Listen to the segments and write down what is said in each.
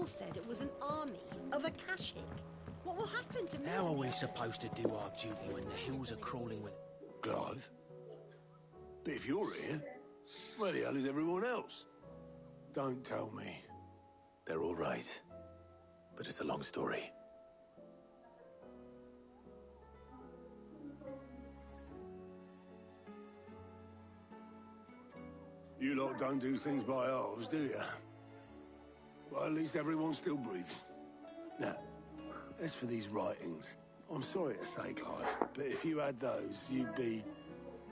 all said it was an army of Akashic. What will happen to me? How are we supposed to do our duty when the hills are crawling with... Clive? But if you're here, where the hell is everyone else? Don't tell me. They're all right. But it's a long story. You lot don't do things by halves, do you? Well, at least everyone's still breathing. Now, as for these writings, I'm sorry to say, Clive, but if you had those, you'd be...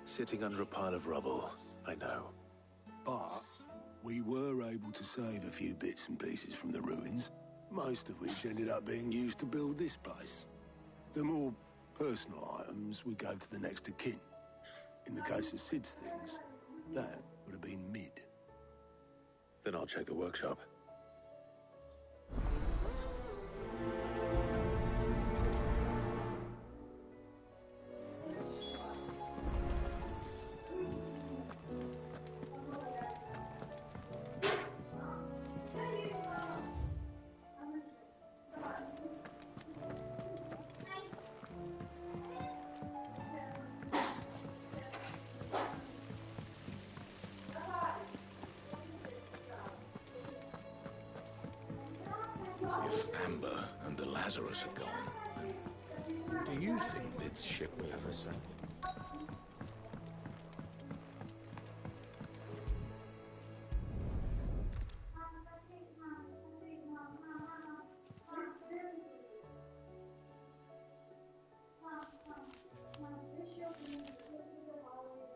Sitting under a pile of rubble, I know. But we were able to save a few bits and pieces from the ruins, most of which ended up being used to build this place. The more personal items we gave to the next of kin. In the case of Sid's things, that would have been mid. Then I'll check the workshop. If Amber and the Lazarus are gone, then do you think Mid's ship will ever sail?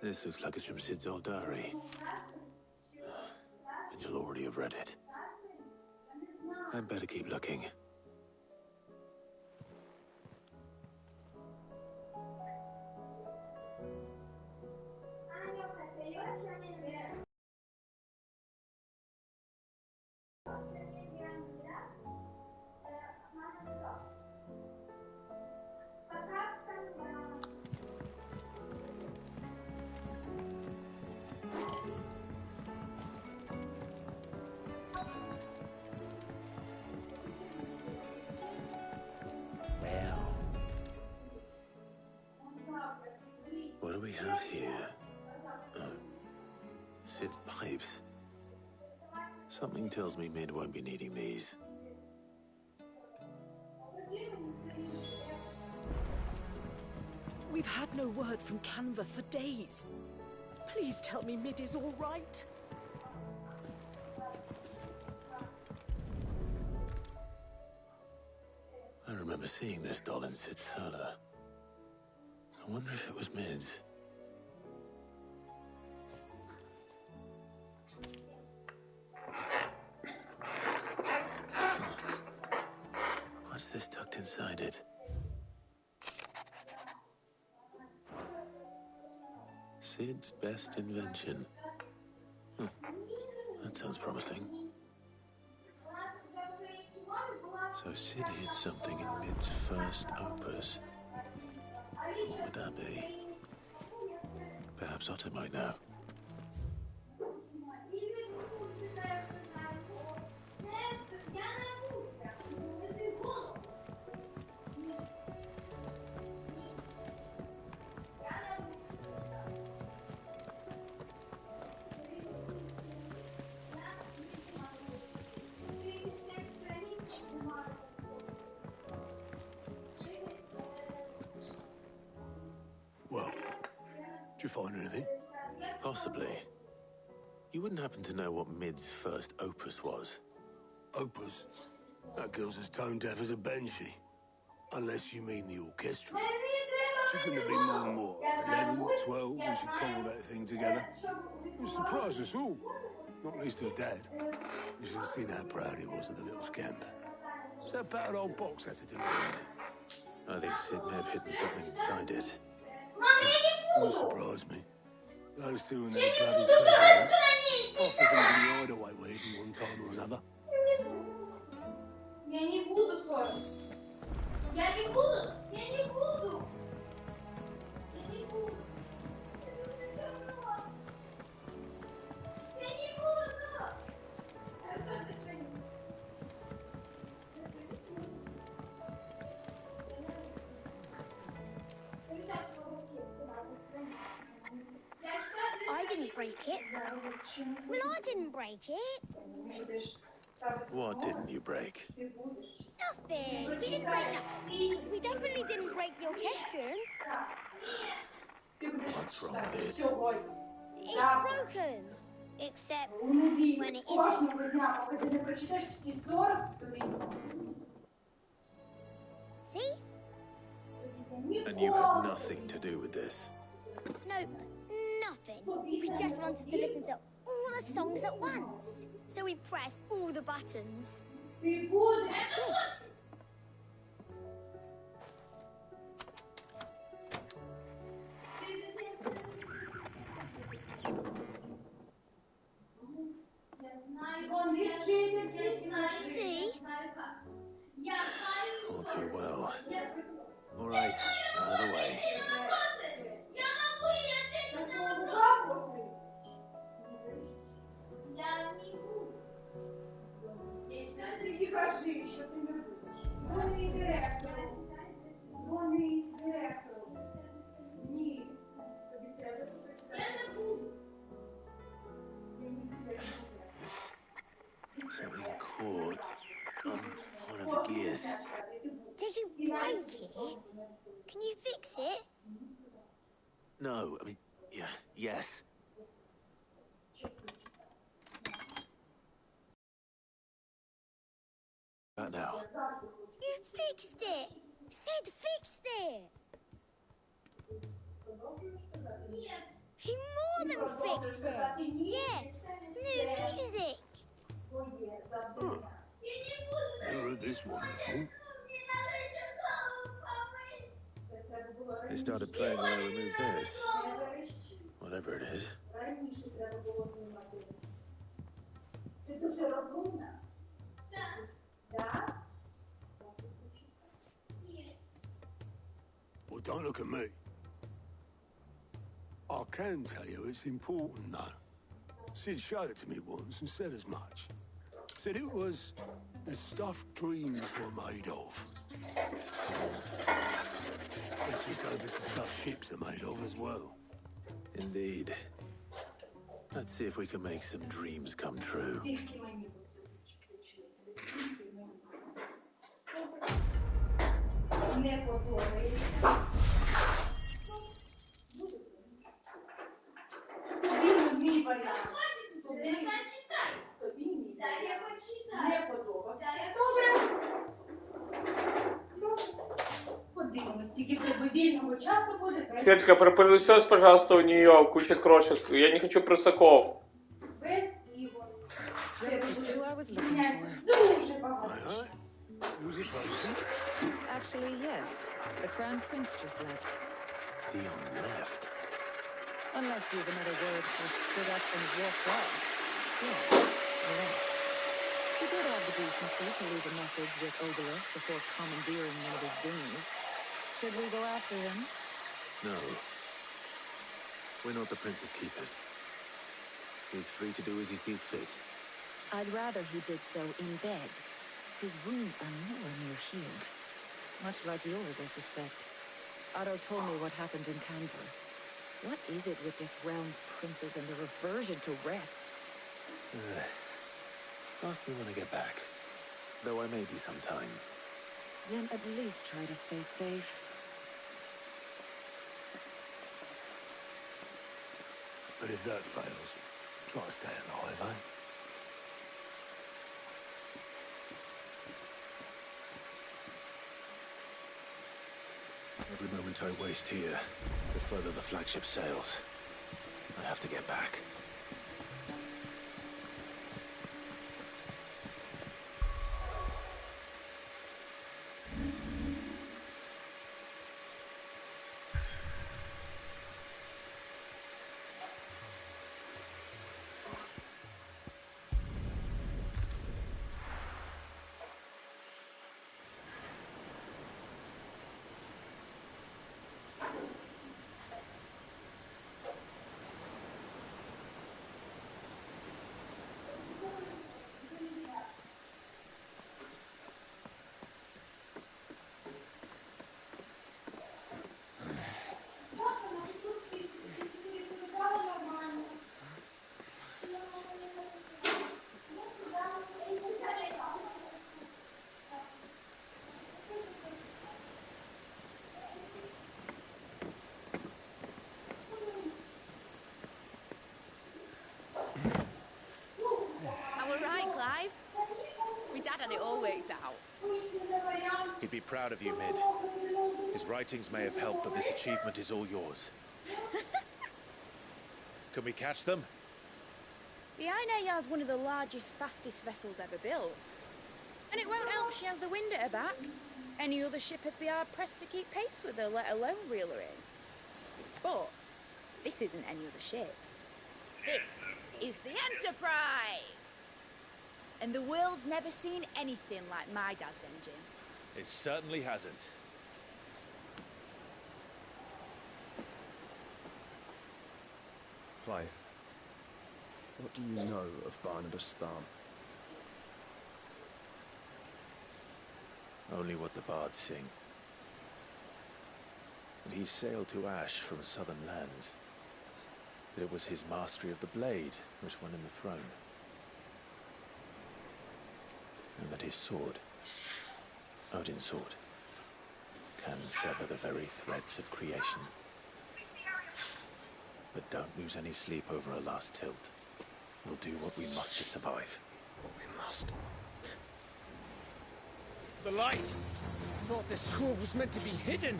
This looks like it's from Sid's old diary. And you'll already have read it. I'd better keep looking. What do we have here? Oh, Sid's pipes. Something tells me Mid won't be needing these. We've had no word from Canva for days. Please tell me Mid is all right. I remember seeing this doll in Sid's cellar. I wonder if it was Mid's. What's this tucked inside it? Sid's best invention. That sounds promising. So Sid hid something in Mid's first opus. What would that be? Perhaps Otto might know. Did you find anything? Possibly. You wouldn't happen to know what Mid's first opus was? Opus? That girl's as tone deaf as a banshee. Unless you mean the orchestra. She couldn't have been more than what, 11, 12 when she cobbled that thing together. It was surprised us all. Not least her dad. You should have seen how proud he was of the little scamp. What's that battered old box had to do with anything? I think Sid may have hidden something inside it. Wouldn't surprise me. Those two and their bloody presidents. Half the things in the hideaway were hidden one time or another. Я не буду спорить. Я не буду. Я не буду. Я не буду. Я не буду. didn't break it. Well, I didn't break it. What didn't you break? Nothing. We didn't break nothing. We definitely didn't break the orchestrion. What's wrong with it? It's broken. Except when it isn't. See? And you had nothing to do with this? No, nothing. We just wanted to listen to all the songs at once. So we pressed all the buttons. Like this. See? All too well. All right, out of the way. Something caught on one of the gears. Did you break it? Can you fix it? No, I mean, yeah, yes. About now. You fixed it. Sid fixed it. He more than fixed it. Yeah, new music. Huh. Never heard this one before. They started playing when I removed this. Whatever it is. Well, don't look at me. I can tell you it's important, though. Sid showed it to me once and said as much. Said it was the stuff dreams were made of. Let's just hope it's the stuff ships are made of as well. Indeed. Let's see if we can make some dreams come true. Светка, про пылесос, пожалуйста, у нее куча крошек. Я не хочу просаков. Just the two I was looking for. Aye. Who's a person? Actually, yes. The Crown Prince just left. Dion left. Unless you've another word for stood up and walked off. Yes, left. He did have the decency to leave a message with Obelisk before commandeering one of his dinghies. Should we go after him? No. We're not the prince's keepers. He's free to do as he sees fit. I'd rather he did so in bed. His wounds are nowhere near healed. Much like yours, I suspect. Otto told me what happened in Canberra. What is it with this realm's princes and their aversion to rest? Ask me when I get back. Though I may be sometime. Then at least try to stay safe. But if that fails, try to stay alive, eh? Every moment I waste here, the further the flagship sails. I have to get back. had it all worked out. He'd be proud of you, Mid. His writings may have helped, but this achievement is all yours. Can we catch them? The Aina is one of the largest, fastest vessels ever built. And it won't help she has the wind at her back. Any other ship would be hard-pressed to keep pace with her, let alone reel her in. But this isn't any other ship. This is the Enterprise! And the world's never seen anything like my dad's engine. It certainly hasn't. Clive, what do you know of Barnabas Thumb? Only what the bards sing. And he sailed to Ash from southern lands. That it was his mastery of the blade which won him the throne. And that his sword, Odin's sword, can sever the very threads of creation. But don't lose any sleep over a last tilt. We'll do what we must to survive. What we must. The light! I thought this cove was meant to be hidden.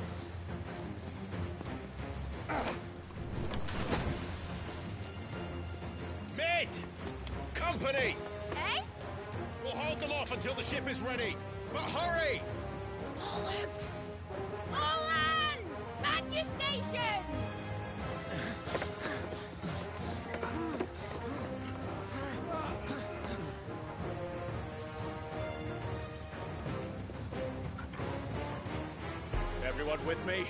Mid! Company! Eh? We'll hold them off until the ship is ready. But hurry! Bollocks! All hands! Man your stations! Everyone with me?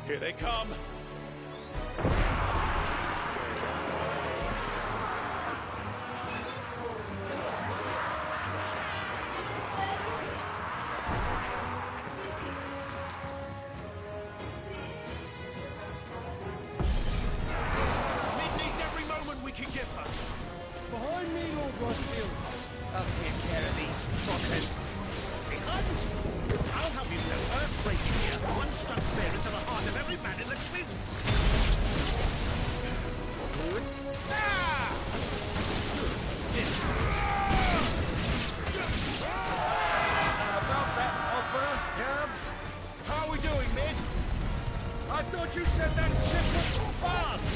Here they come! Behind me, Lord Rossfield. I'll take care of these fuckers. I'll have you know, earthquaking here, one struck fear into the heart of every man in the fleet. About that offer, Cam? How are we doing, Mid? I thought you said that ship was fast!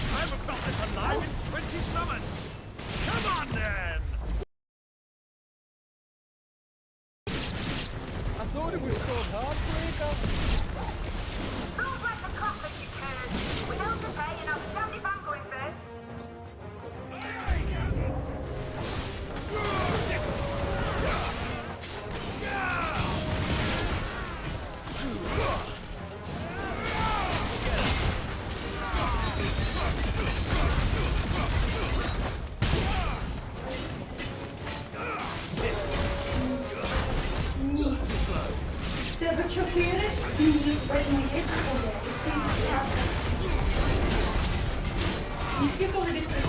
I haven't felt this alive in 20 summers. Come on, then! I thought it was called Heartbreaker. Sounds like the coffin you carried. Without the pay, and I'll stand if I'm going first. Треба 4 дні воюєш тільки коли відкрити.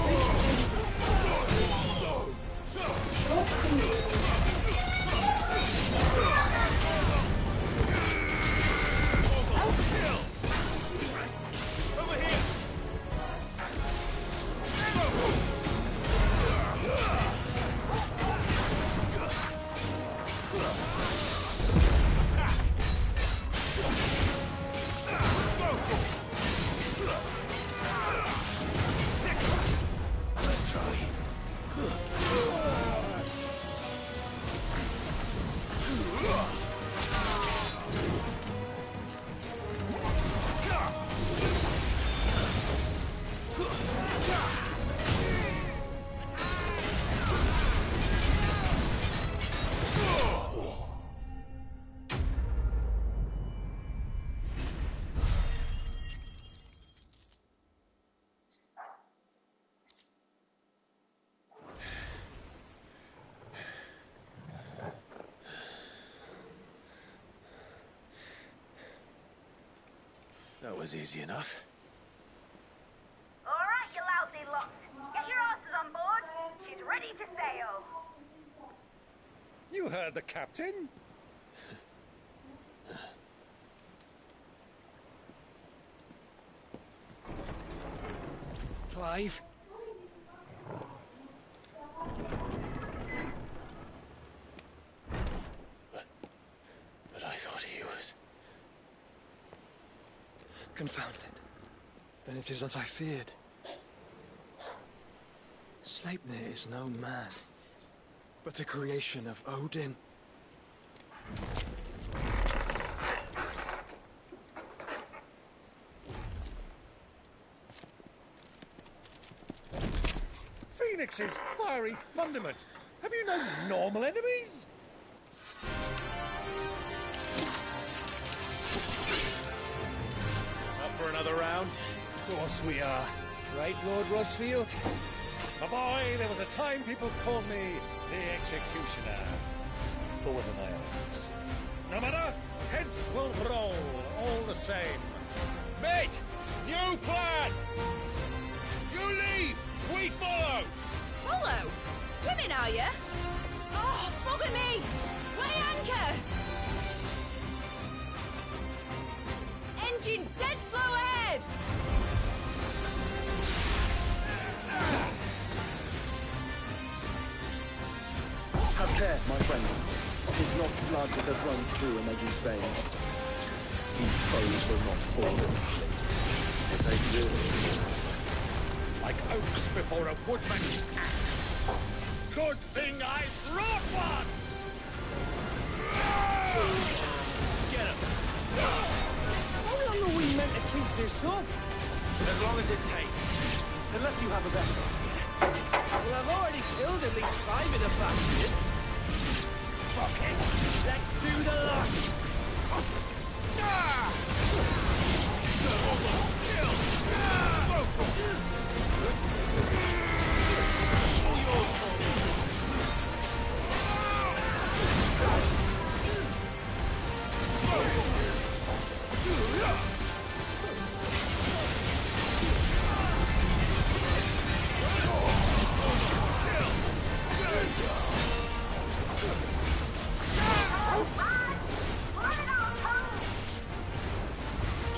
was easy enough. All right, you lousy lot. Get your asses on board. She's ready to sail. You heard the captain. Clive? But I thought he was... Confound it. Then it is as I feared. Sleipnir is no man, but a creation of Odin. Phoenix's fiery fundament. Have you no normal enemies? Up for another round? Of course we are. Right, Lord Rosfield? My boy, there was a time people called me the Executioner. Always an eye. No matter, heads will roll all the same. Mate! New plan! You leave! We follow! Follow? Swimming, are you? Oh, bugger me! Weigh anchor! Engine's dead slow ahead! Have care, my friends. It is not blood that runs through a Maggie's veins. These foes will not fall easily. If they do, Like oaks before a woodman's axe. Good thing I brought one! Get him! How long are we meant to keep this up? As long as it takes. Unless you have a better idea. Well, I've already killed at least 5 of the bastards. Fuck it! Let's do the lot!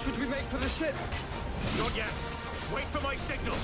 should we make for the ship? Not yet. Wait for my signal.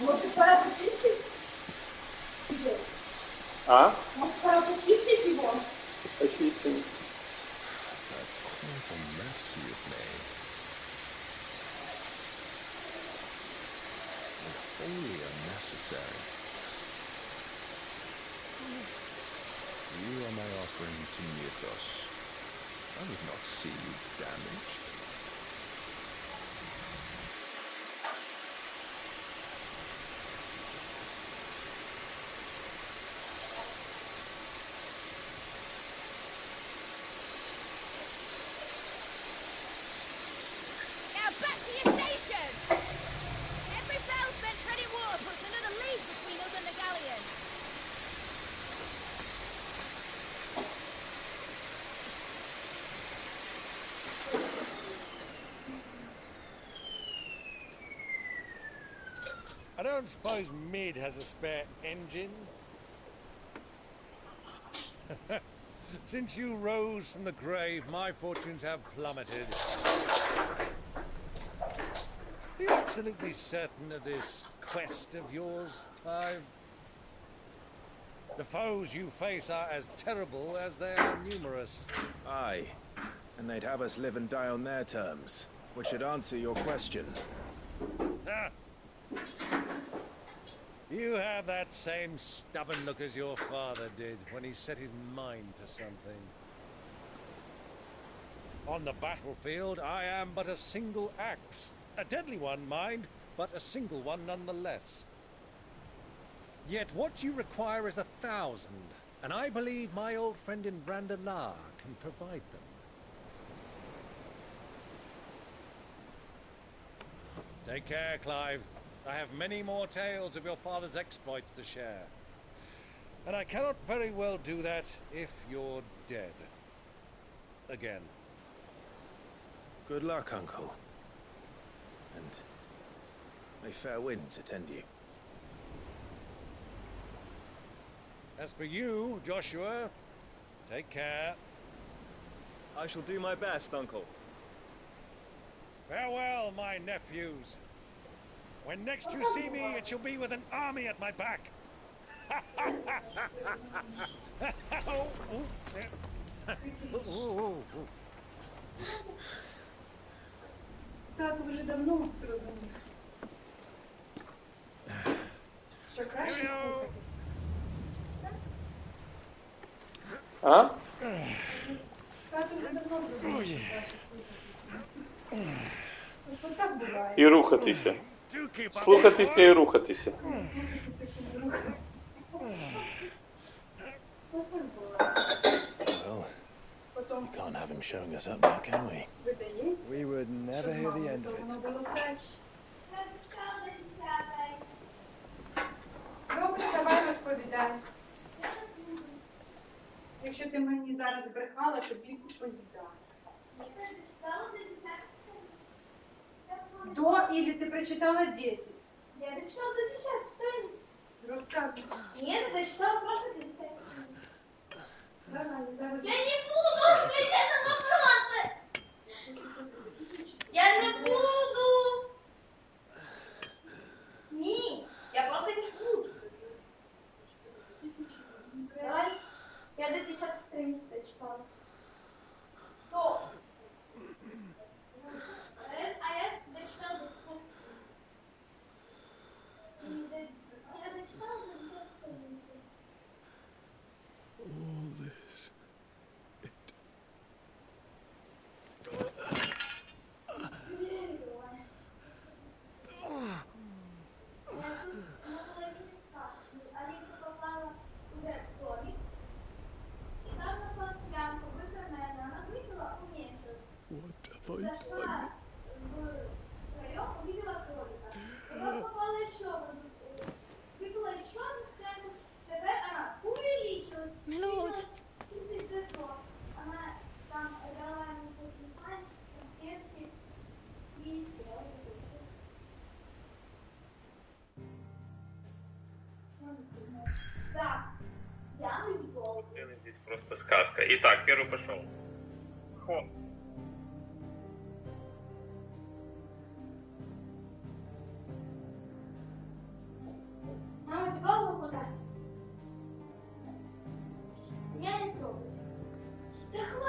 Может, пора почистить? А? Может, пора почистить его? Почистим. That's quite a mess you've made. And wholly unnecessary. You are my offering to Mythos. I would not see you damaged. Now back to your station! Every bell spent treading water puts another league between us and the galleon. I don't suppose Mid has a spare engine? Since you rose from the grave, my fortunes have plummeted. Are you absolutely certain of this quest of yours, Clive? The foes you face are as terrible as they are numerous. Aye. And they'd have us live and die on their terms, which should answer your question. Ah. You have that same stubborn look as your father did when he set his mind to something. On the battlefield, I am but a single axe. A deadly one, mind, but a single one nonetheless. Yet what you require is 1,000, and I believe my old friend in Brandalar can provide them. Take care, Clive. I have many more tales of your father's exploits to share. And I cannot very well do that if you're dead. Again. Good luck, Uncle. And may fair winds attend you. As for you, Joshua, take care. I shall do my best, Uncle. Farewell, my nephews. When next you see me, it shall be with an army at my back. Так уже давно трудно. Что, краще слухатись? А? Так уже давно трудно, краще слухатись. Вот так буває. І рухатися. Слухатися і рухатися. Well, we can't have him showing us up now, can we? We would never hear the end of it. Добре, давай розповідай. Якщо ти мені зараз брехала, тобі позда. До или ты прочитала 10? Я дочитала до 10, что-нибудь. Рассказывай. Нет, дочитала просто до 10. Я не буду! Ты сейчас Я не буду! Ні, я просто не буду. Давай. Я до 10 страниц дочитала. Стоп! А я дочитала до 10 страниц. Я дочитала до 10 страниц. All this. What have I done? My lord. Здесь просто сказка. Итак, первый пошел. Хо.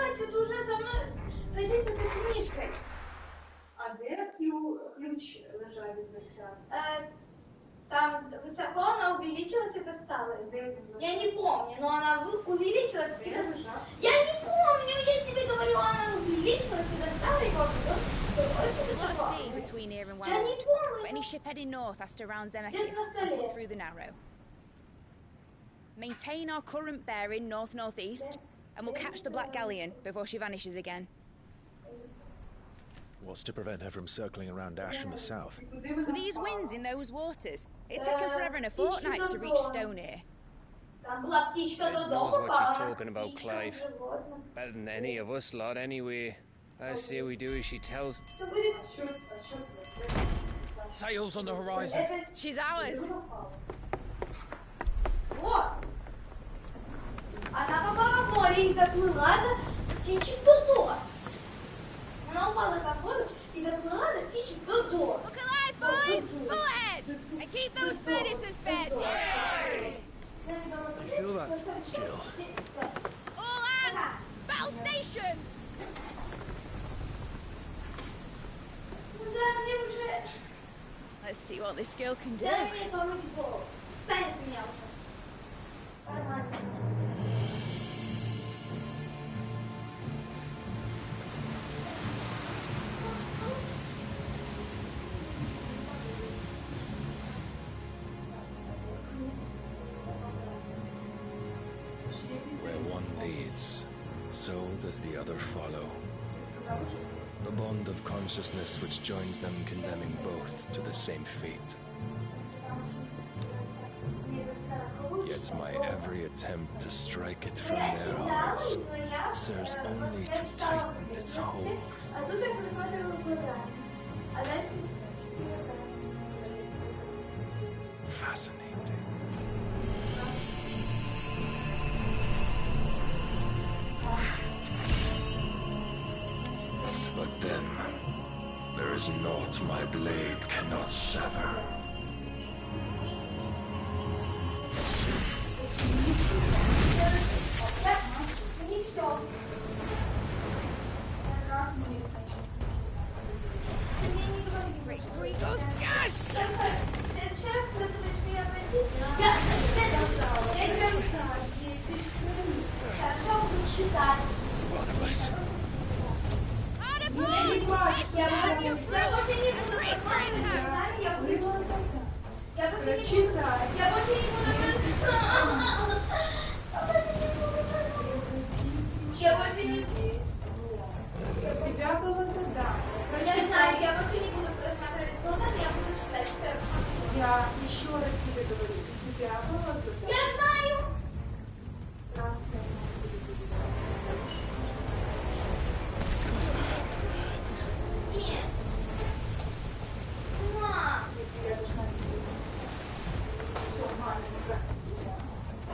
давайте тут уже со мной ходить с этой книжкой. А где ключ лежал від дверця? Там высоко она увеличилась и достала. Я не помню, но она увеличилась и достала. Я не помню, я тебе говорю, она увеличилась и достала его. There's a sea between here and Wildwood, but any ship heading north has to round Zemeckis and put through the Narrow. Maintain our current bearing north-northeast, and we'll catch the Black Galleon before she vanishes again. What's to prevent her from circling around Ash from the south? With these winds in those waters, it'd take her forever and a fortnight to reach Stone here. Там была птичка God до knows дома, what she's а talking about, птичка Clive. животное. Better than any of us lot, anyway. I say we do as she tells. Sails on the horizon. She's ours. Вот. Она попала в море и доплыла до птичьих дудов. Она упала там в воду и доплыла до птичьих дудов. Look alive, boys! Pull ahead! And keep those birdies fed! Do you feel that, Jill? All hands! Battle stations! Да, мне уже... Let's see what this girl can do. Дай мне помыть голову. Встань от меня уже. Нормально. Where one leads, so does the other follow. The bond of consciousness which joins them condemning both to the same fate. Yet my every attempt to strike it from their hearts serves only to tighten its hold. А тут я просматриваю глазами. А дальше... Fascinating. But then, there is naught my blade cannot sever. Не все. Ты мне не говори. Gregor's gosh! В следующий раз, когда ты будешь меня просить, я тебя хорошо буду читать. Я не плачу. Я больше не буду просматривать. Я больше не буду. Я больше не буду. Я больше не буду. У тебя было задание. Я знаю, я больше не буду просматривать глазами, я буду читать. Я еще раз тебе говорю, у тебя было задание. Я знаю. Красная. Нет. Мам. Если я должна тебе объяснить. Все, маленькая.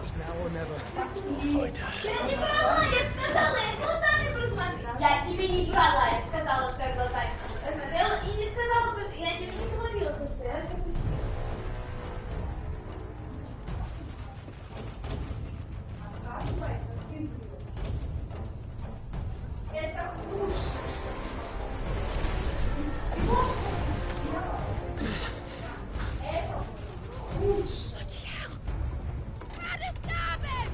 It's now or never. We'll find her. Я не брала, я сказала, я глазами просмотрела. Я тебе не брала, я сказала, что я глазами просмотрела, и не сказала, что я тебе не говорила, что я все прочитала. Это хуже. Это хуже. Rudder starboard!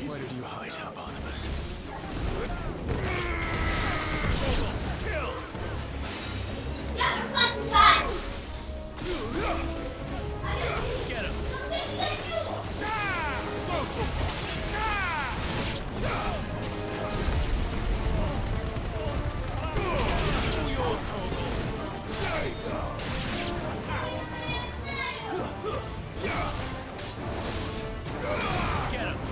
Where did you hide her, Barnabas? Get him. Get him.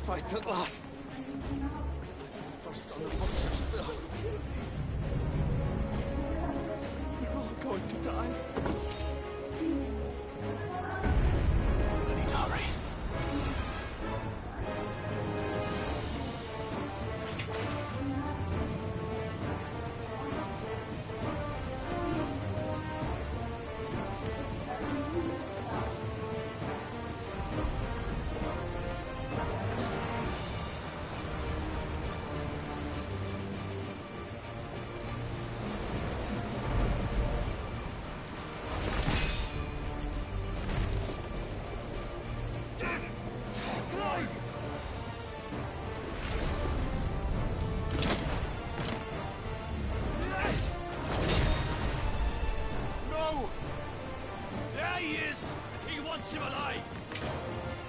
fight at last. First on the butcher's bill. You're all going to die. I need to hurry.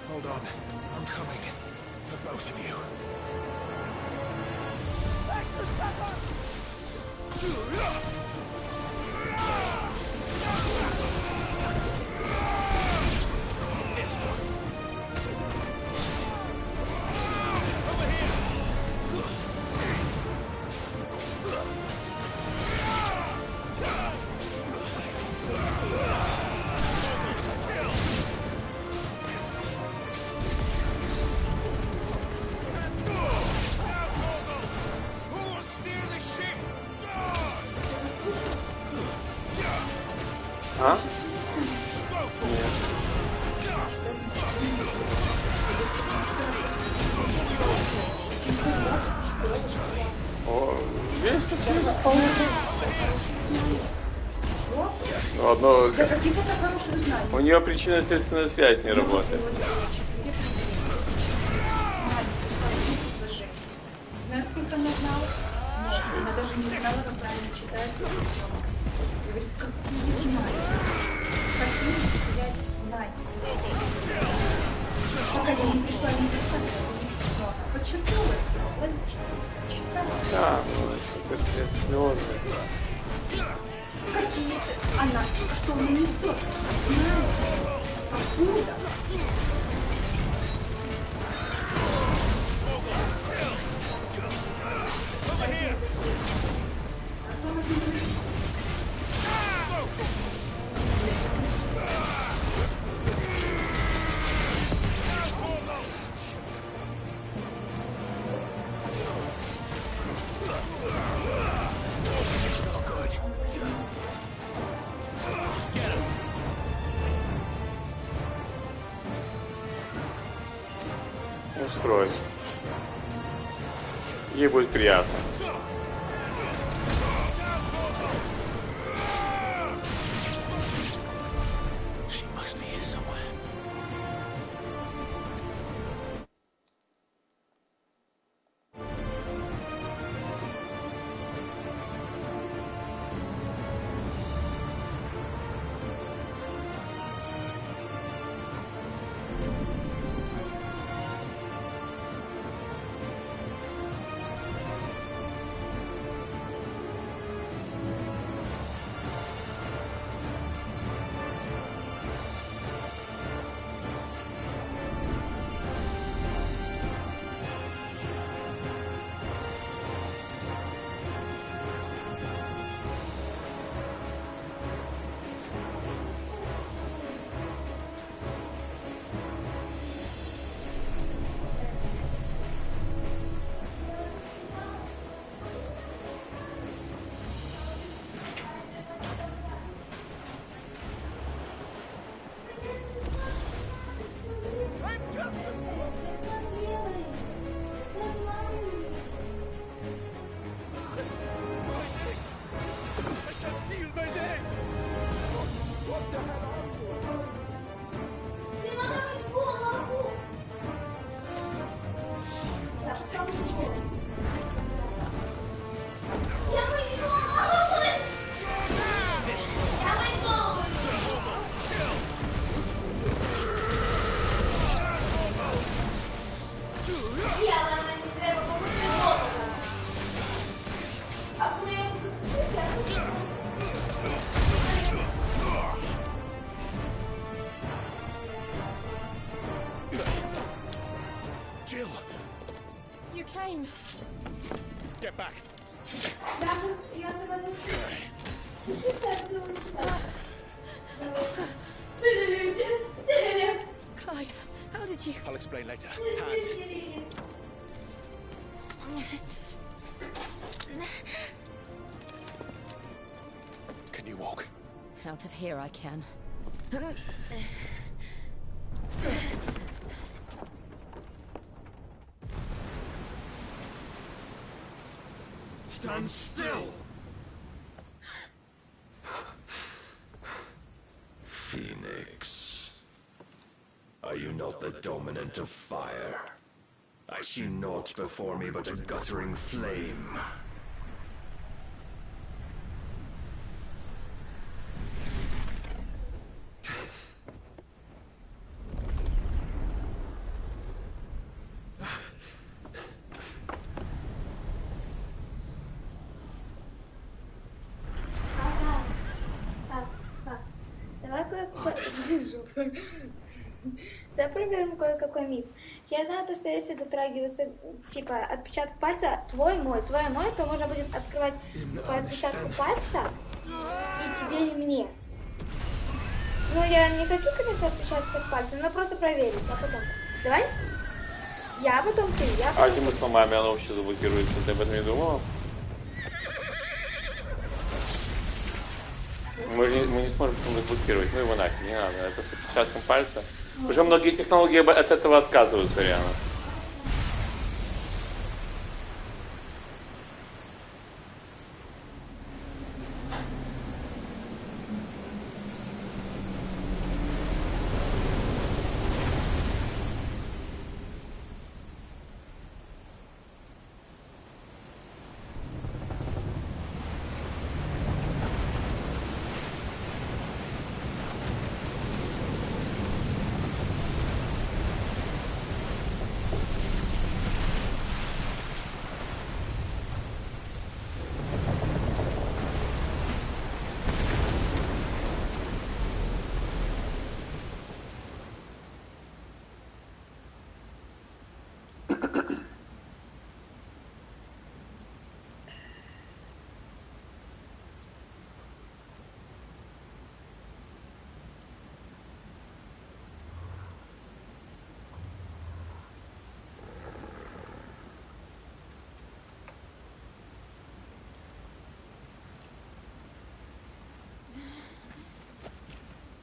Hold on. I'm coming. For both of you. Back to supper! This one. Over here! А? Нет. О, здесь ну, одно... У нее причинно-следственная связь не работает. Знаешь, сколько она знала? Она даже не знала, как правильно читать. Говорит, как не знаю. Хотела взять знать. Пока я не пришла, не записала, но она подчеркнула, читала. Да, ну это слезы. Какие-то. Она, что она несет? Знаю. Откуда? Устроить. Ей будет приятно. She must be here somewhere. Jill! You came. Get back! Clive, how did you... I'll explain later. Hands. Can you walk? Out of here I can. Stand still! Phoenix. Are you not the dominant of fire? I see naught before me but a guttering flame. Давай проверим кое-какой миф. Я знаю, что если дотрагиваться, типа, отпечаток пальца, твой, мой, то можно будет открывать по отпечатку пальца и тебе, и мне. Ну, я не хочу, конечно, отпечаток пальца, но просто проверить, а потом. Давай? Я, потом ты, я, потом А если мы сломаем, и она вообще заблокируется, ты об этом не думала? Мы не сможем потом заблокировать, ну его нафиг, не надо, это с отпечатком пальца. Уже многие технологии от этого отказываются реально.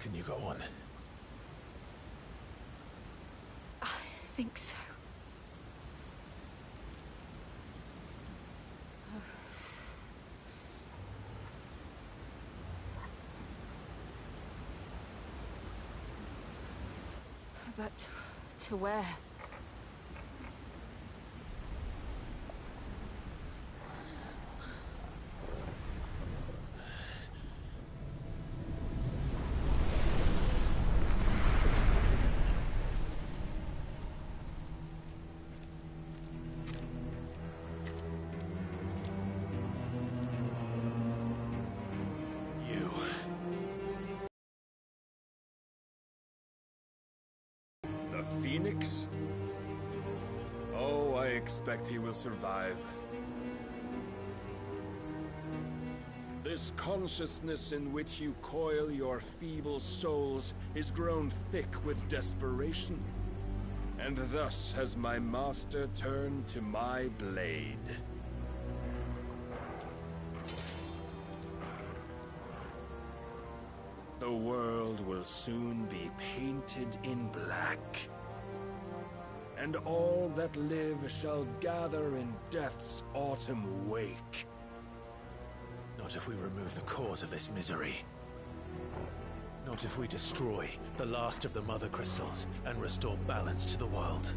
Can you go on? I think so. But to where? Phoenix? Oh, I expect he will survive. This consciousness in which you coil your feeble souls is grown thick with desperation. And thus has my master turned to my blade. The world will soon be painted in black. And all that live shall gather in death's autumn wake. Not if we remove the cause of this misery. Not if we destroy the last of the Mother Crystals and restore balance to the world.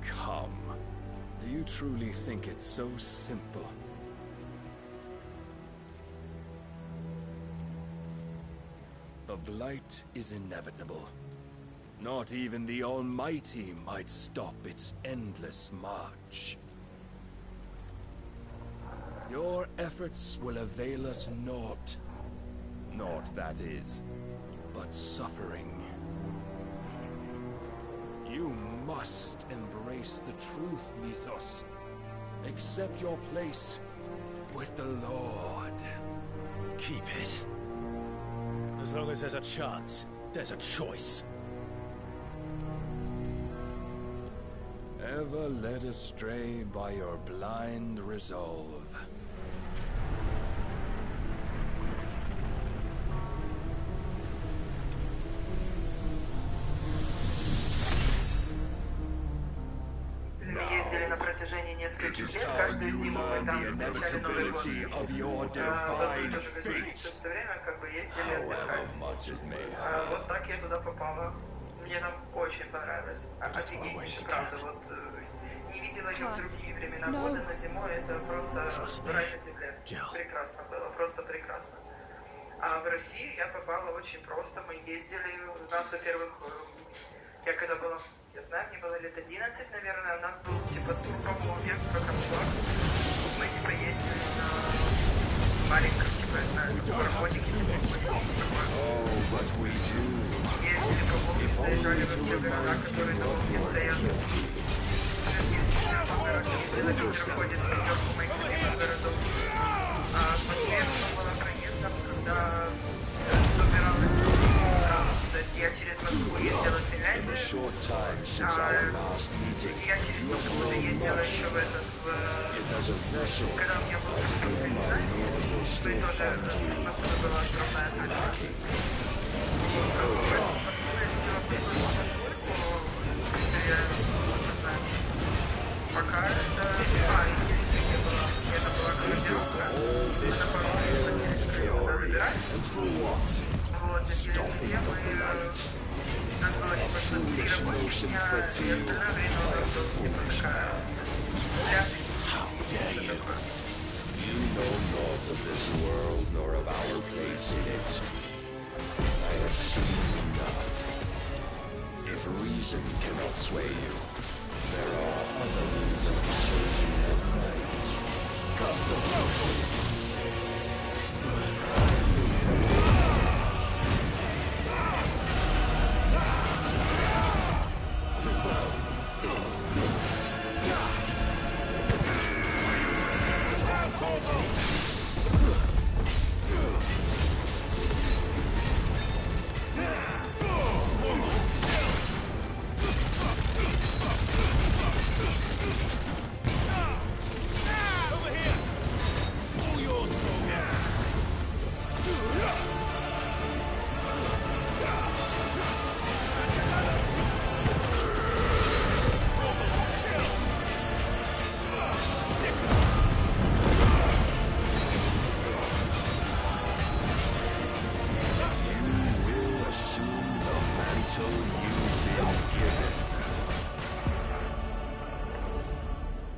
Come. Do you truly think it's so simple? The blight is inevitable. Not even the Almighty might stop its endless march. Your efforts will avail us naught. Naught, that is, but suffering. You must embrace the truth, Mythos. Accept your place with the Lord. Keep it. As long as there's a chance, there's a choice. Ever led astray by your blind resolve. Мы ездили на протяжении нескольких лет, каждую зиму мы там встречали Новый год. Вот тоже гостиница, все время как бы ездили отдыхать. Вот так я туда попала. Мне там очень понравилось. Офигеннейше, правда. Вот не видела ее в другие времена года, но зимой это просто рай на земле. Прекрасно было, просто прекрасно. А в Россию я попала очень просто. Мы ездили, у нас, во-первых, я когда была, я знаю, мне было лет 11, наверное, у нас был типа тур по Волге, как аншлаг. Мы типа ездили на маленьком, типа, я знаю, пароходике, типа, ездили по Волге, заезжали во все города, которые на Волге стоят. Ездили по городам, на Питер ходит, в Нью-Йорку, моих любимых городов. А в Москве была проездом, когда добиралась. То есть я через Москву ездила в Финляндию, я через Москву ездила еще в этот, когда у меня был специальный, мы тоже из Москвы была огромная дача. В Москву я ездила пока это это была командировка, это по-моему, выбирать. Вот, и через семье мы... Нас было типа 3 рабочих дня, и остальное время у нас была типа такая... пляж. You know naught of this world nor of our place in it. I have seen enough. If reason cannot sway you, there are other means of changing your mind. Cast the blow!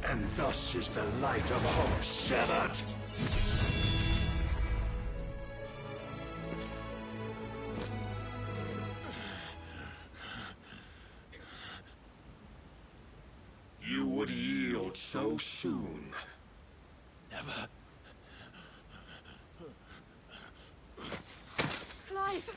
And thus is the light of hope severed. You would yield so soon. Never. Clive!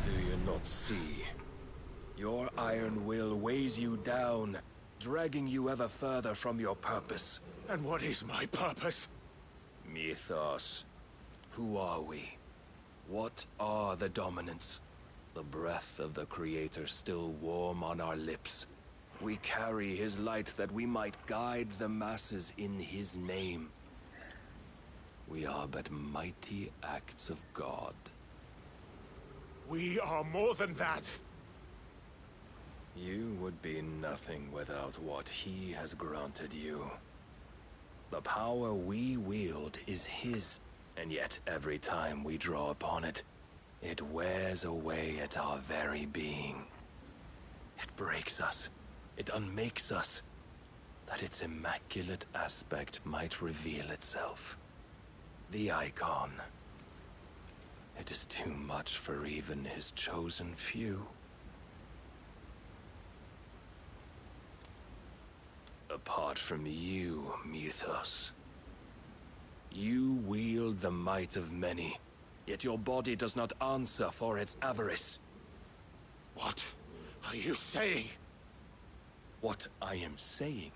Do you not see? Your iron will weighs you down, dragging you ever further from your purpose. And what is my purpose? Mythos. Who are we? What are the dominants? The breath of the Creator still warm on our lips. We carry his light that we might guide the masses in his name. We are but mighty acts of God. We are more than that. You would be nothing without what he has granted you. The power we wield is his, and yet every time we draw upon it, it wears away at our very being. It breaks us. It unmakes us, that its immaculate aspect might reveal itself. The icon. It is too much for even his chosen few. Apart from you, Mythos, You wield the might of many, yet your body does not answer for its avarice. What are you saying? What I am saying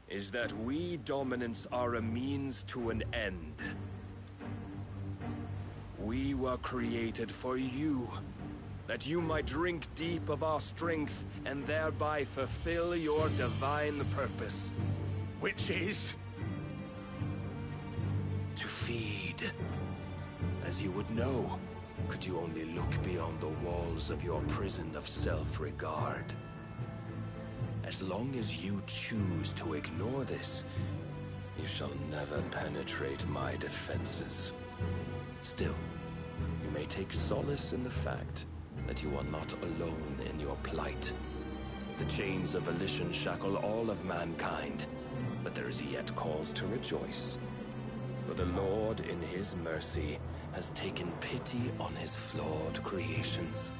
is that we dominants are a means to an end. We were created for you, that you might drink deep of our strength and thereby fulfill your divine purpose. Which is? To feed. As you would know, could you only look beyond the walls of your prison of self-regard. As long as you choose to ignore this, you shall never penetrate my defenses. Still, you may take solace in the fact that you are not alone in your plight. The chains of volition shackle all of mankind, but there is yet cause to rejoice. For the Lord, in his mercy, has taken pity on his flawed creations,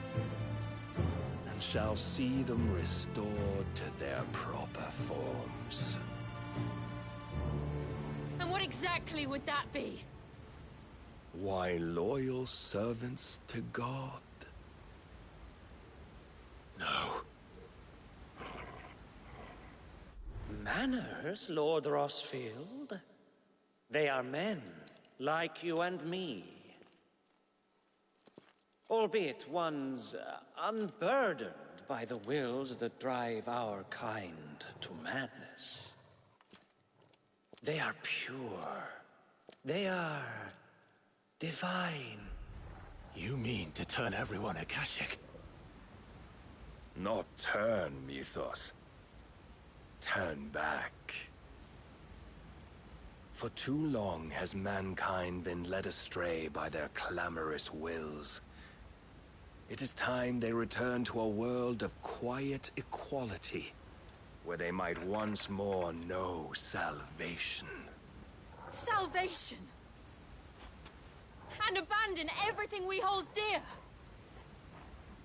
and shall see them restored to their proper forms. And what exactly would that be? Why, loyal servants to God. No. Manners, Lord Rossfield? They are men, like you and me. Albeit ones unburdened by the wills that drive our kind to madness. They are pure. They are divine. You mean to turn everyone Akashic? Not turn, Mythos. Turn back. For too long has mankind been led astray by their clamorous wills. It is time they return to a world of quiet equality, where they might once more know salvation. Salvation? And abandon everything we hold dear?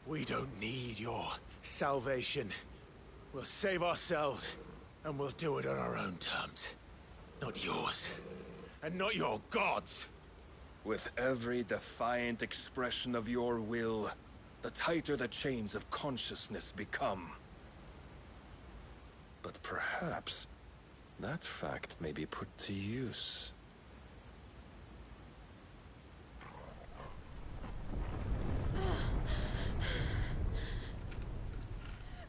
We don't need your salvation. We'll save ourselves, and we'll do it on our own terms. Not yours, and not your gods. With every defiant expression of your will, the tighter the chains of consciousness become. But perhaps that fact may be put to use.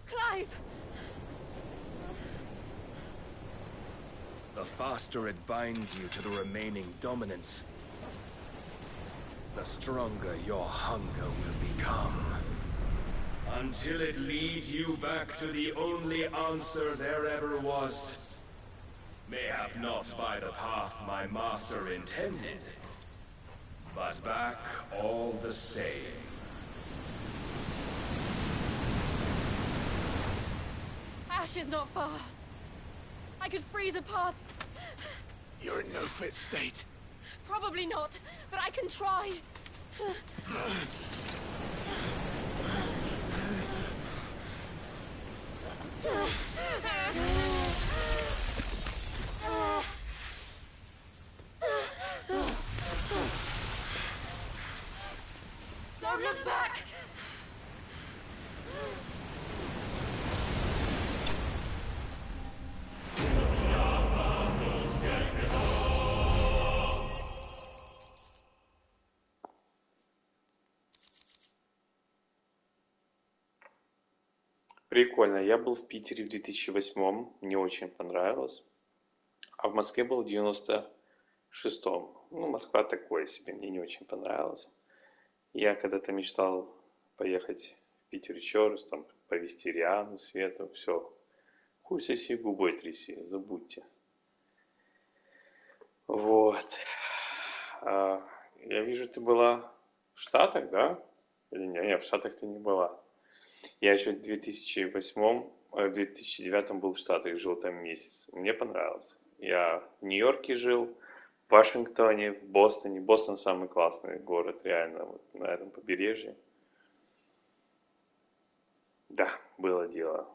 Clive! The faster it binds you to the remaining dominance, the stronger your hunger will become. Until it leads you back to the only answer there ever was. Mayhap not by the path my master intended, but back all the same. Ash is not far. I could freeze a path. You're in no fit state. Probably not, but I can try. Don't look back! Прикольно. Я был в Питере в 2008-м, мне очень понравилось. А в Москве был в 96-м. Ну, Москва такое себе, мне не очень понравилось. Я когда-то мечтал поехать в Питер еще раз, там, повезти Риану, Свету, все. Хуй соси, губой тряси, забудьте. Вот. Я вижу, ты была в Штатах, да? Или нет, в Штатах ты не была. Я еще в 2009 был в Штатах, жил там месяц. Мне понравилось. Я в Нью-Йорке жил, в Вашингтоне, в Бостоне. Бостон самый классный город, реально, вот на этом побережье. Да, было дело.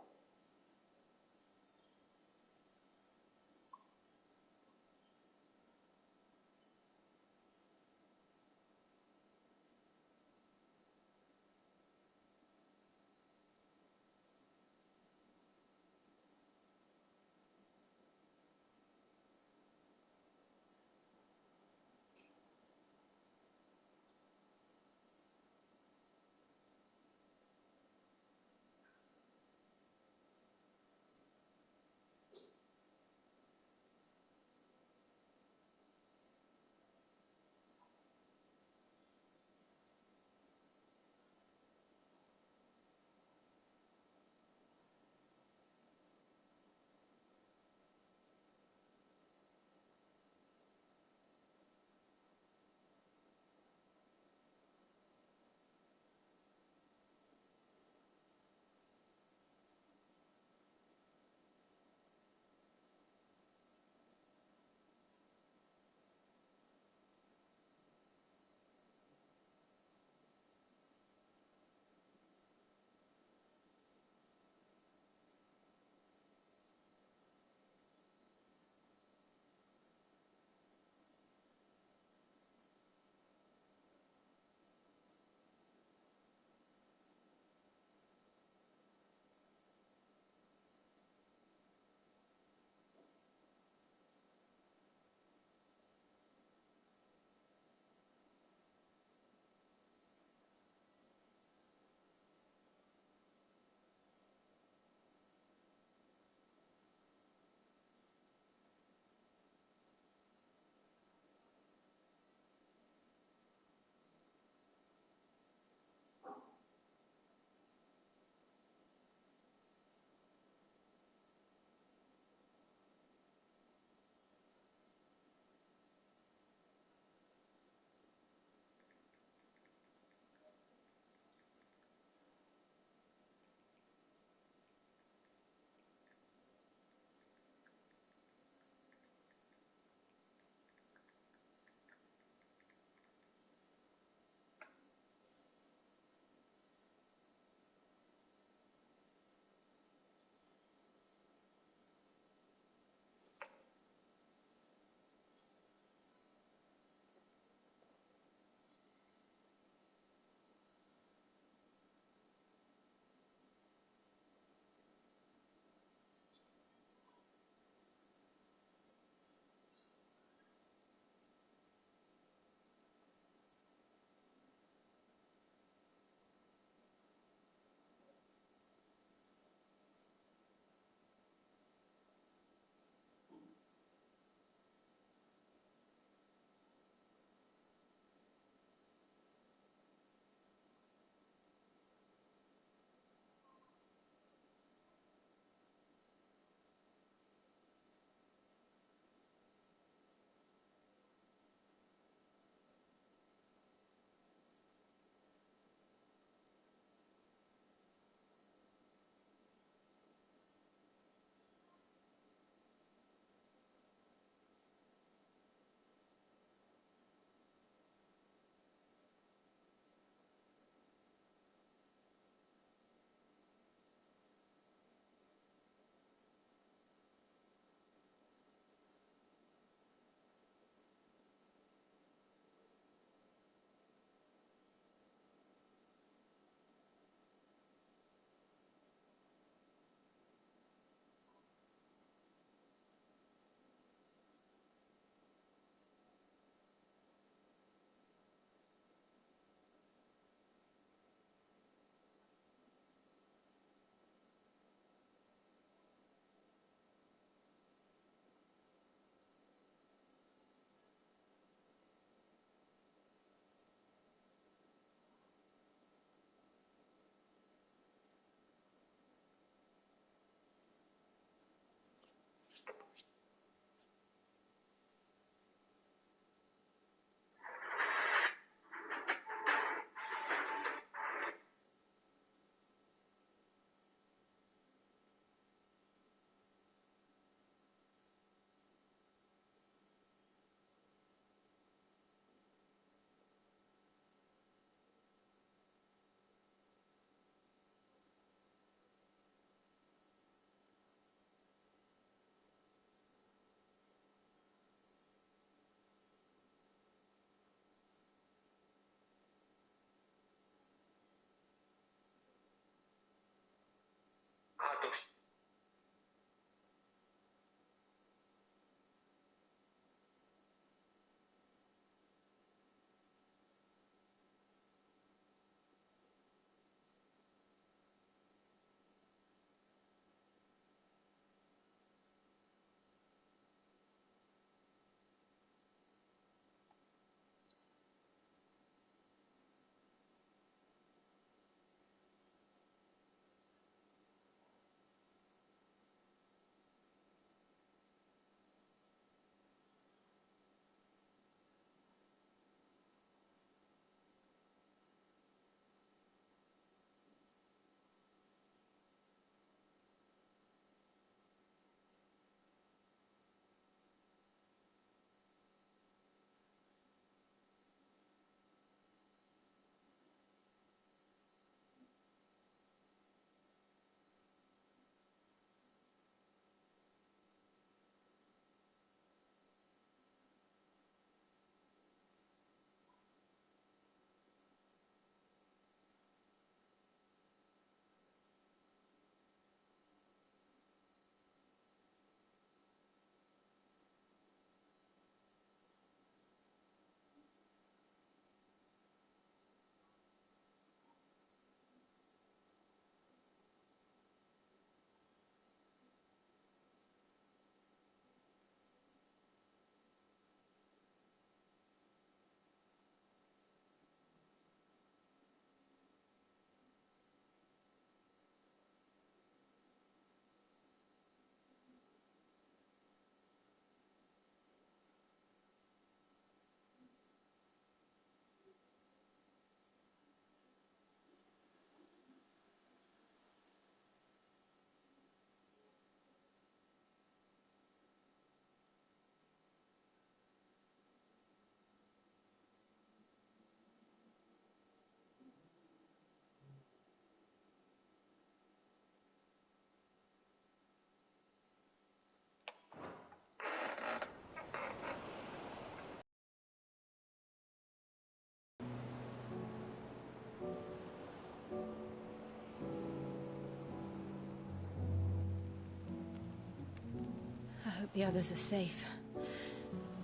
I hope the others are safe.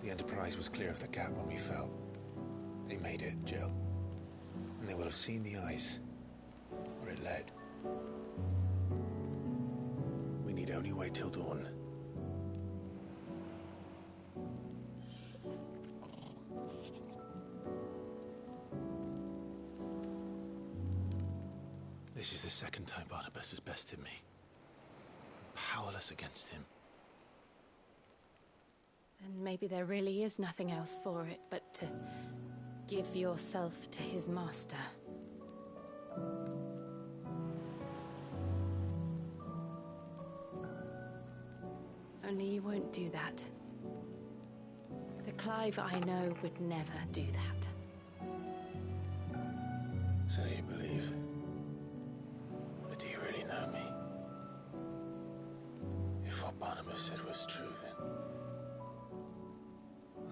The Enterprise was clear of the gap when we fell. They made it, Jill. And they will have seen the ice, where it led. We need only wait till dawn. This is the second time Barnabas has bested me. I'm powerless against him. Then maybe there really is nothing else for it but to give yourself to his master. Only you won't do that. The Clive I know would never do that. So you believe? But do you really know me? If what Barnabas said was true, then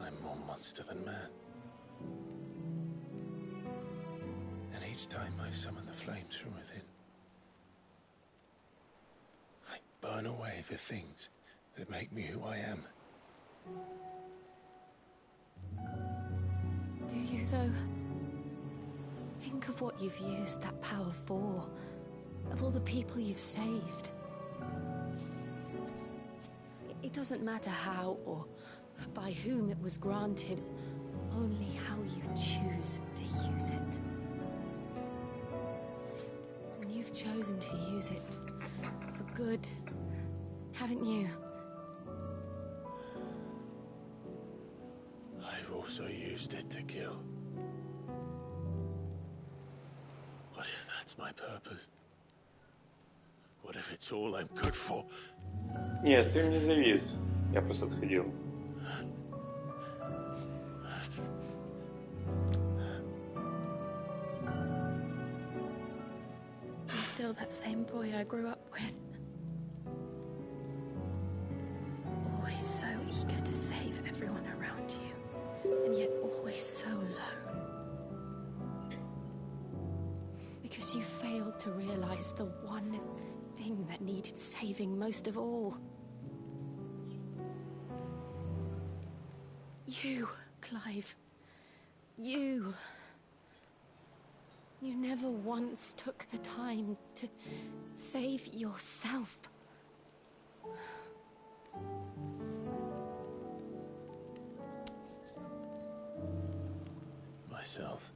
I'm more monster than man. And each time I summon the flames from within, I burn away the things that make me who I am. Do you, though? Think of what you've used that power for, of all the people you've saved. It doesn't matter how or by whom it was granted, only how you choose to use it. And you've chosen to use it for good, haven't you? I've also used it to kill. What if that's my purpose? What if it's all I'm good for? Нет, ты мне завис. Я просто отходил. You're still that same boy I grew up with. Always so eager to save everyone around you, and yet always so lone. Because you failed to realize the one thing that needed saving most of all. You, Clive. You. You never once took the time to save yourself. Myself.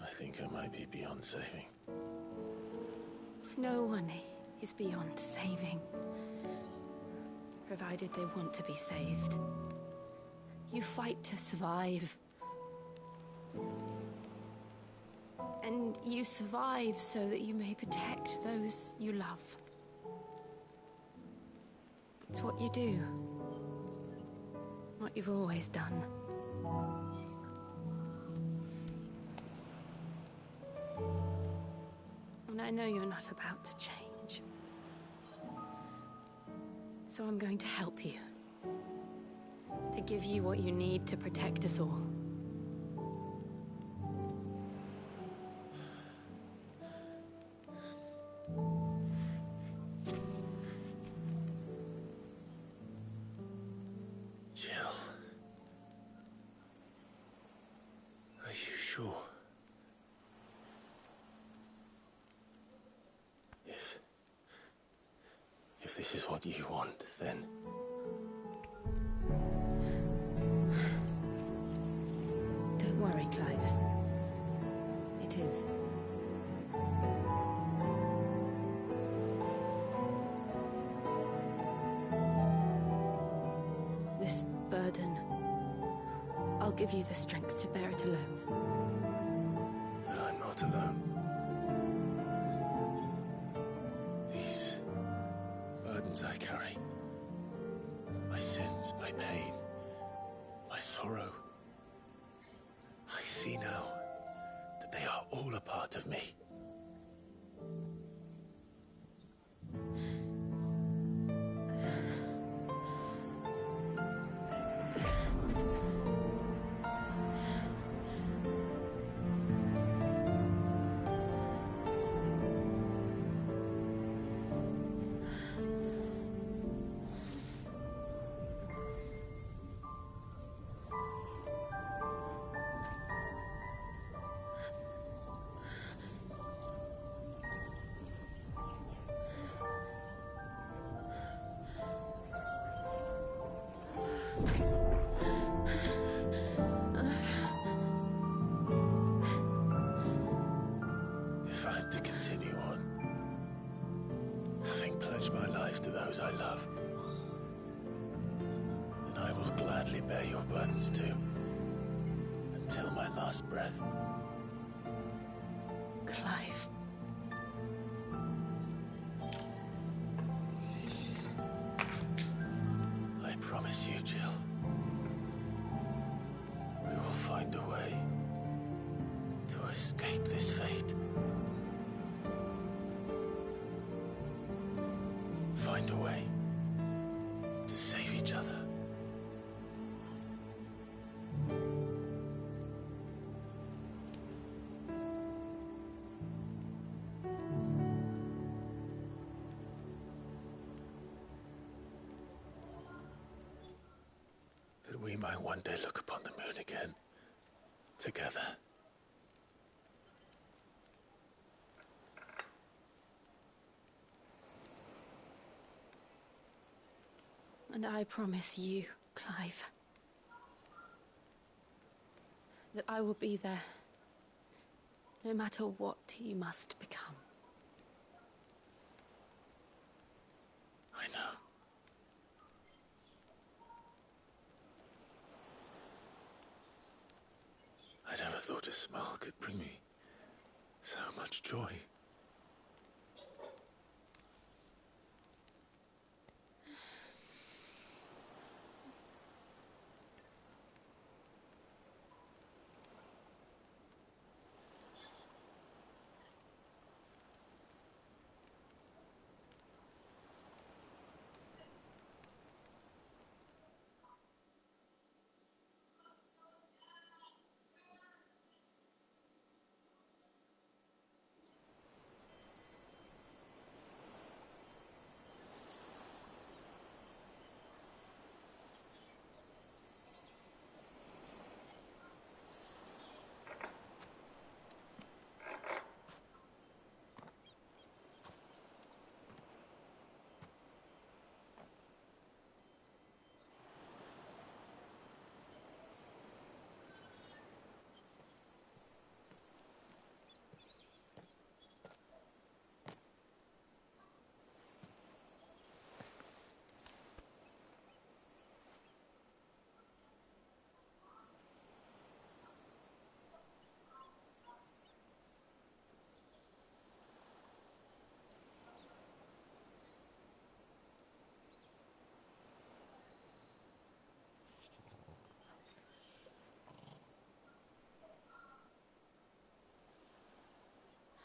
I think I might be beyond saving. No one is beyond saving, provided they want to be saved. You fight to survive. And you survive so that you may protect those you love. It's what you do. What you've always done. And I know you're not about to change. So I'm going to help you. To give you what you need to protect us all. Jill. Are you sure? If this is what you want, then... Don't worry, Clive. It is. This burden, I'll give you the strength to bear it alone. But I'm not alone. These burdens I carry, my sins, my pain, my sorrow, I see now that they are all a part of me. If I had to continue on, having pledged my life to those I love, then I will gladly bear your burdens too, until my last breath. Clive. I promise you, Jill, we will find a way to escape this fate. Find a way to save each other. That we might one day look upon the moon again, together. And I promise you, Clive, that I will be there, no matter what you must become. I know. thought a smile could bring me so much joy.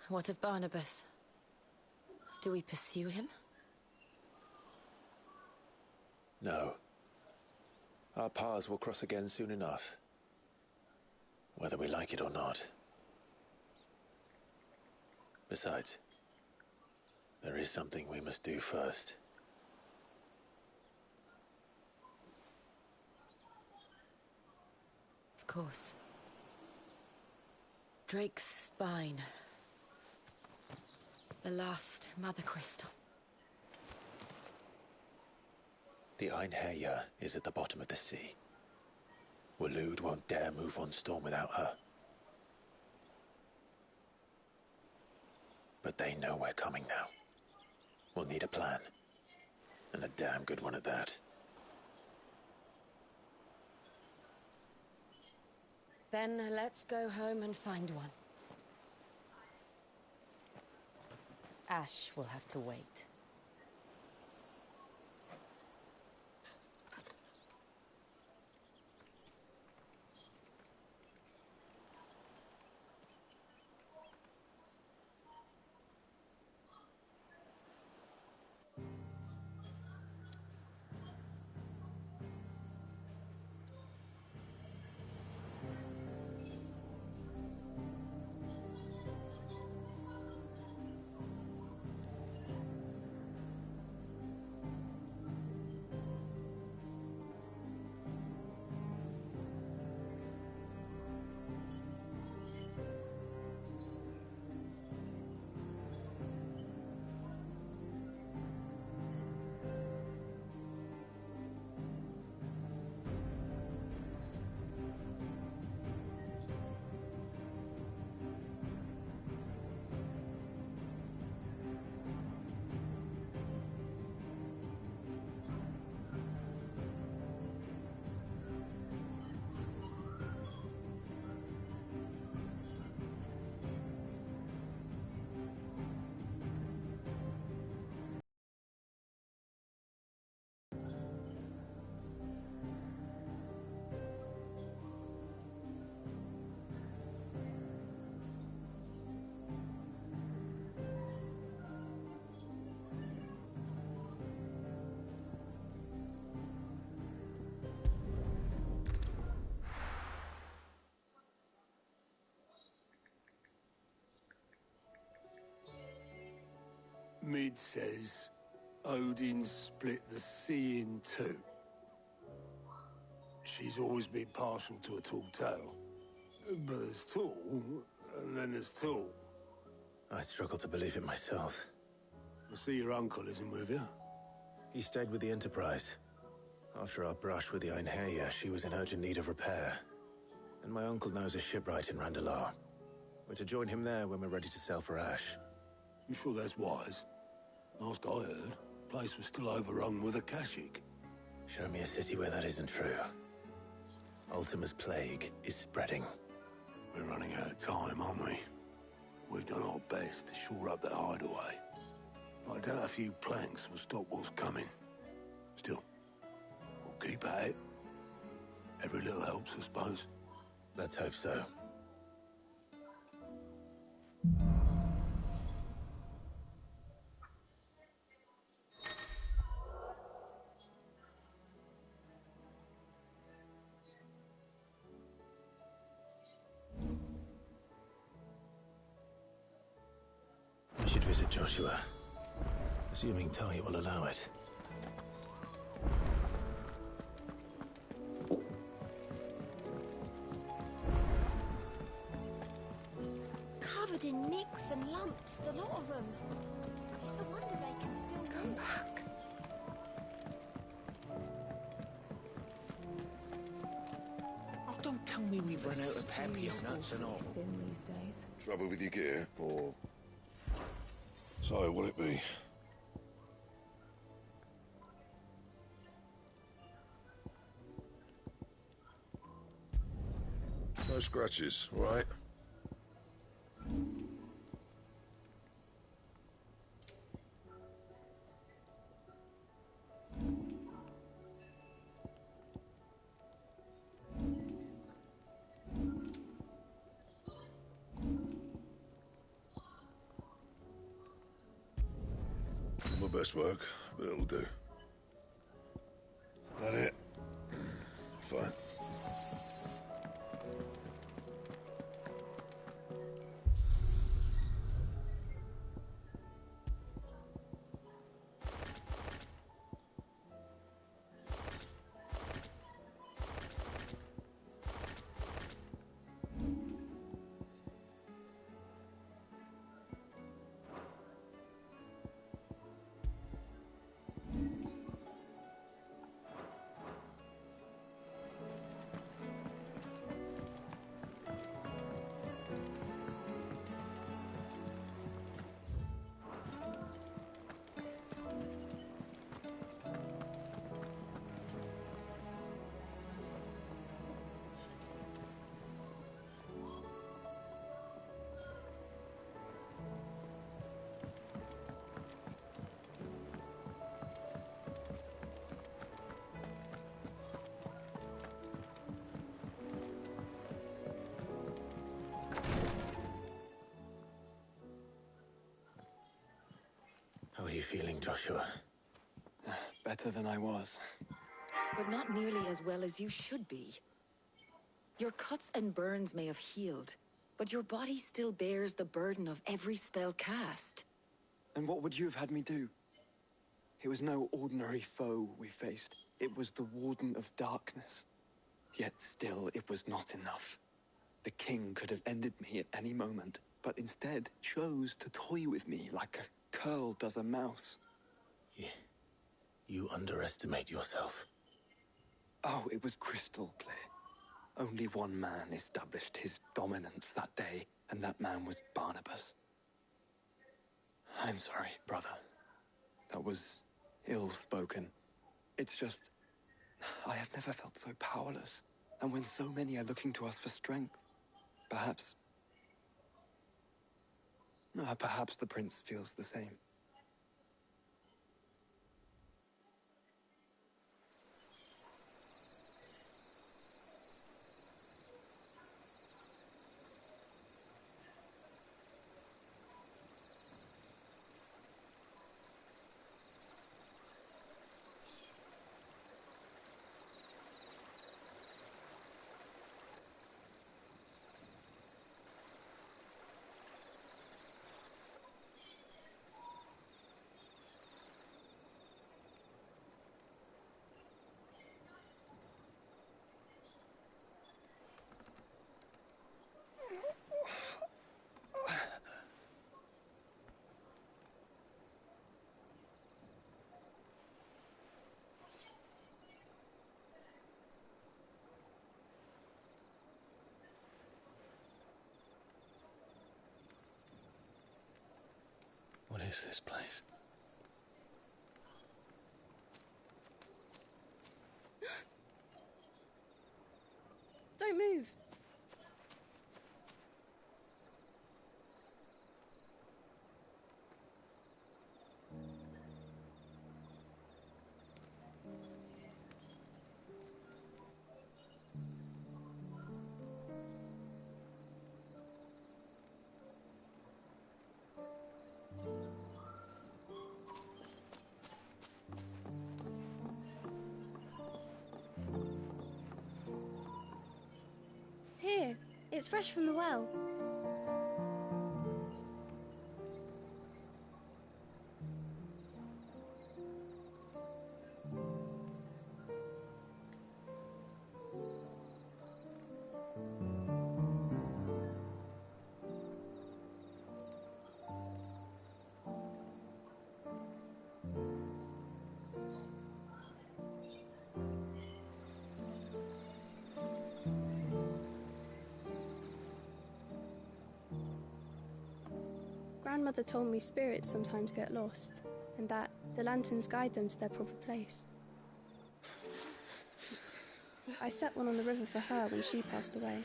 What of Barnabas? Do we pursue him? No. Our paths will cross again soon enough. Whether we like it or not. Besides, there is something we must do first. Of course. Drake's spine. The last Mother Crystal. The Einherjar is at the bottom of the sea. Waloed won't dare move on storm without her. But they know we're coming now. We'll need a plan. And a damn good one at that. Then let's go home and find one. Ash will have to wait. Mid says Odin split the sea in two. She's always been partial to a tall tale. But there's tall, and then there's tall. I struggle to believe it myself. I see your uncle isn't with you. He stayed with the Enterprise. After our brush with the Einherjar, she was in urgent need of repair. And my uncle knows a shipwright in Randalar. We're to join him there when we're ready to sail for Ash. You sure that's wise? Last I heard, the place was still overrun with Akashic. Show me a city where that isn't true. Ultima's plague is spreading. We're running out of time, aren't we? We've done our best to shore up that hideaway. I doubt a few planks will stop what's coming. Still, we'll keep at it. Every little helps, I suppose. Let's hope so. We should visit Joshua, assuming Tony will allow it. Covered in nicks and lumps, the lot of them. It's a wonder they can still come back. Oh, don't tell me we've run out of papio nuts and all. Trouble with your gear, or... So, what it be? No scratches, all right? My best work, but it'll do. That it? Fine. How are you feeling, Joshua? Better than I was. But not nearly as well as you should be. Your cuts and burns may have healed, but your body still bears the burden of every spell cast. And what would you have had me do? It was no ordinary foe we faced. It was the Warden of Darkness. Yet still, it was not enough. The king could have ended me at any moment, but instead chose to toy with me like a curl does a mouse. You underestimate yourself. Oh, it was crystal clear. Only one man established his dominance that day, and that man was Barnabas. I'm sorry, brother. That was ill-spoken. It's just, I have never felt so powerless. And when so many are looking to us for strength, perhaps the prince feels the same. What is this place? Don't move. It's fresh from the well. Grandmother told me spirits sometimes get lost, and that the lanterns guide them to their proper place. I set one on the river for her when she passed away.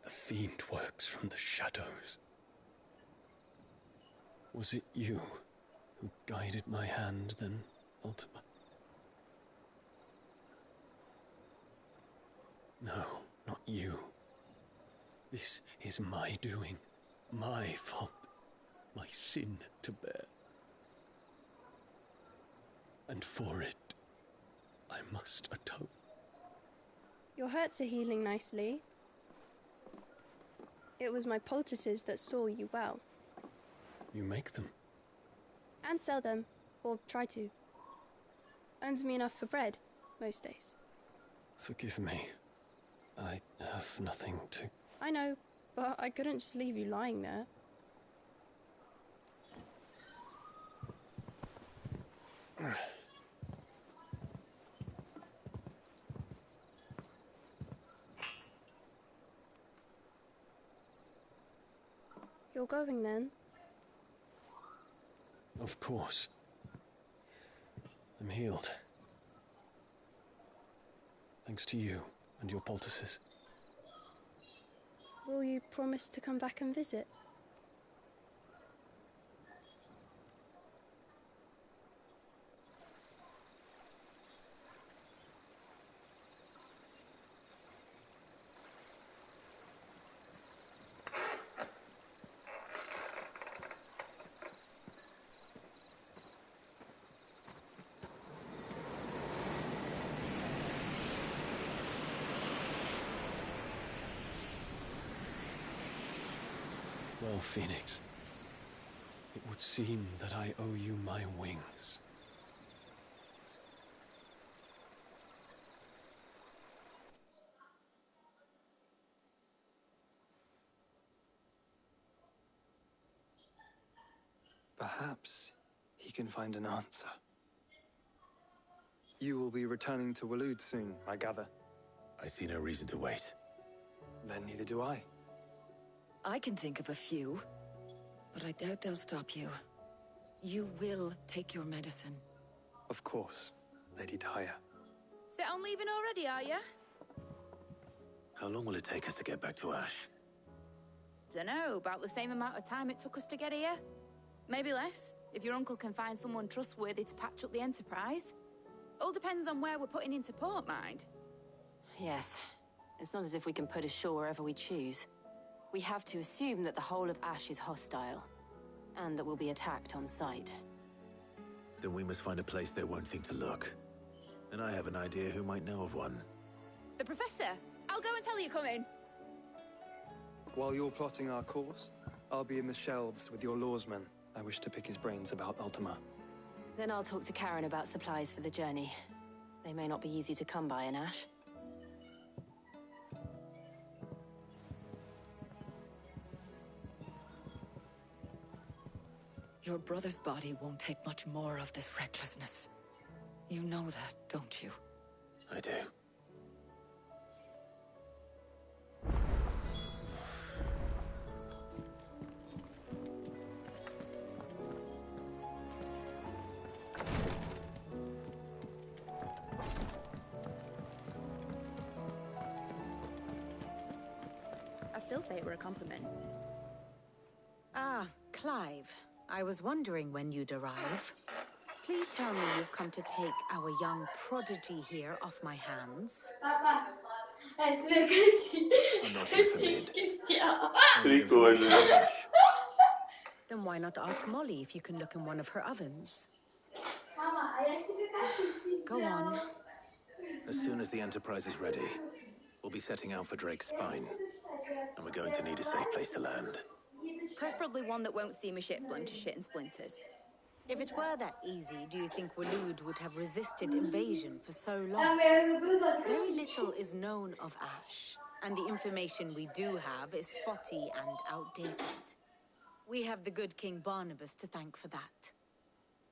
The fiend works from the shadows. Was it you who guided my hand then, Ultima? No, not you. This is my doing, my fault, my sin to bear. And for it, I must atone. Your hurts are healing nicely. It was my poultices that saw you well. You make them? And sell them, or try to. Earns me enough for bread, most days. Forgive me. I have nothing to... I know, but I couldn't just leave you lying there. You're going then? Of course. I'm healed. Thanks to you and your poultices. Will you promise to come back and visit? Well, Phoenix, it would seem that I owe you my wings. Perhaps he can find an answer. You will be returning to Waloed soon, I gather. I see no reason to wait. Then neither do I. I can think of a few, but I doubt they'll stop you. You will take your medicine. Of course, Lady Daya. Set on leaving already, are ya? How long will it take us to get back to Ash? Dunno, about the same amount of time it took us to get here. Maybe less, if your uncle can find someone trustworthy to patch up the Enterprise. All depends on where we're putting into port, mind. Yes. It's not as if we can put ashore wherever we choose. We have to assume that the whole of Ash is hostile, and that we'll be attacked on sight. Then we must find a place they won't think to look. And I have an idea who might know of one. The Professor! I'll go and tell you come in. While you're plotting our course, I'll be in the shelves with your lawsman. I wish to pick his brains about Ultima. Then I'll talk to Karen about supplies for the journey. They may not be easy to come by in Ash. Your brother's body won't take much more of this recklessness. You know that, don't you? I do. still say it were a compliment. Ah, Clive. I was wondering when you'd arrive. Please tell me you've come to take our young prodigy here off my hands. I'm not here for Mid. Only information on Ash. Then why not ask Molly if you can look in one of her ovens? Go on. As soon as the Enterprise is ready, we'll be setting out for Drake's Spine. And we're going to need a safe place to land. Preferably one that won't see my ship blown to shit and splinters. If it were that easy, do you think Waloed would have resisted invasion for so long? Very little is known of Ash, and the information we do have is spotty and outdated. We have the good King Barnabas to thank for that.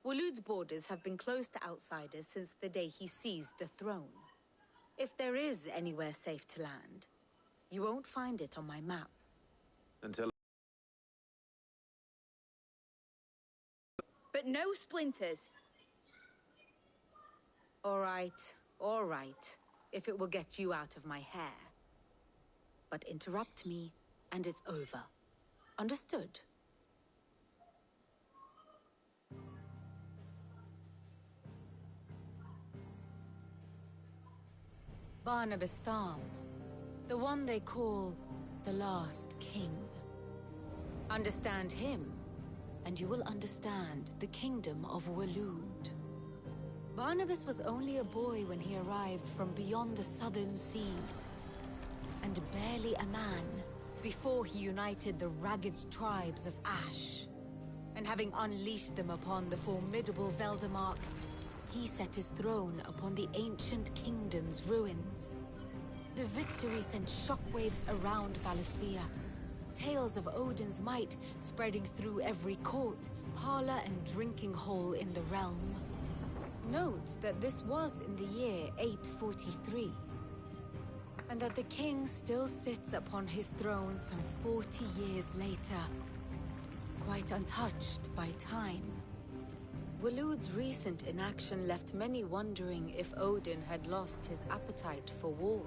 Waloed's borders have been closed to outsiders since the day he seized the throne. If there is anywhere safe to land, you won't find it on my map. Until... But no splinters. All right. If it will get you out of my hair. But interrupt me, and it's over. Understood? Barnabas Tham, the one they call the Last King. Understand him, and you will understand the kingdom of Waloed. Barnabas was only a boy when he arrived from beyond the southern seas, and barely a man before he united the ragged tribes of Ash. And having unleashed them upon the formidable Veldamark, he set his throne upon the ancient kingdom's ruins. The victory sent shockwaves around Valisthea. Tales of Odin's might spreading through every court, parlor, and drinking hole in the realm. Note that this was in the year 843, and that the king still sits upon his throne some 40 years later, quite untouched by time. Waloed's recent inaction left many wondering if Odin had lost his appetite for war.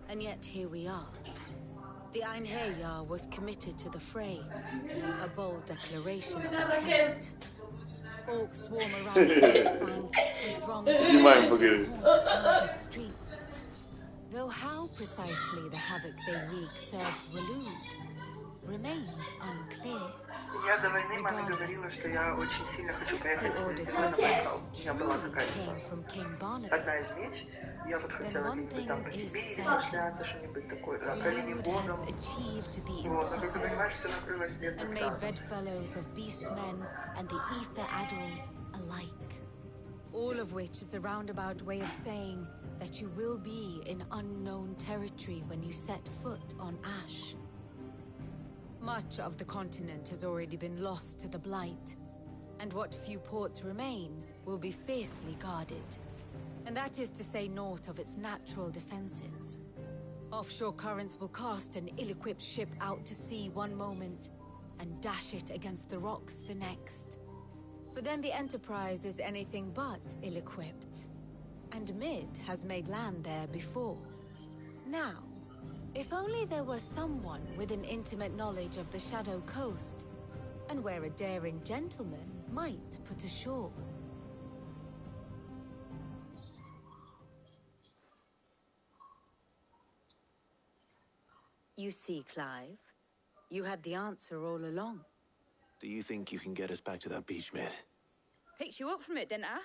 And yet here we are. The Einherjar was committed to the fray, a bold declaration of intent. Orcs swarm around Fang, and throngs of Ashen haunt Kanga's streets. Though how precisely the havoc they wreak serves Waloed remains unclear. Я до войны маме говорила, что я очень сильно хочу поехать на Байкал. У меня была такая одна из меч. Я вот хотела где-нибудь там по Сибири прошляться, что-нибудь такое, да, Калининеградом. Вот, но как ты понимаешь, все накрылось бедным крахом. All of which is a roundabout way of saying that you will be in unknown territory when you set foot on Ash. Much of the continent has already been lost to the Blight, and what few ports remain will be fiercely guarded. And that is to say naught of its natural defenses. Offshore currents will cast an ill-equipped ship out to sea one moment, and dash it against the rocks the next. But then the Enterprise is anything but ill-equipped, and Mid has made land there before. Now, if only there were someone with an intimate knowledge of the Shadow Coast, and where a daring gentleman might put ashore. You see, Clive, you had the answer all along. Do you think you can get us back to that beach, Mid? Picked you up from it, didn't I?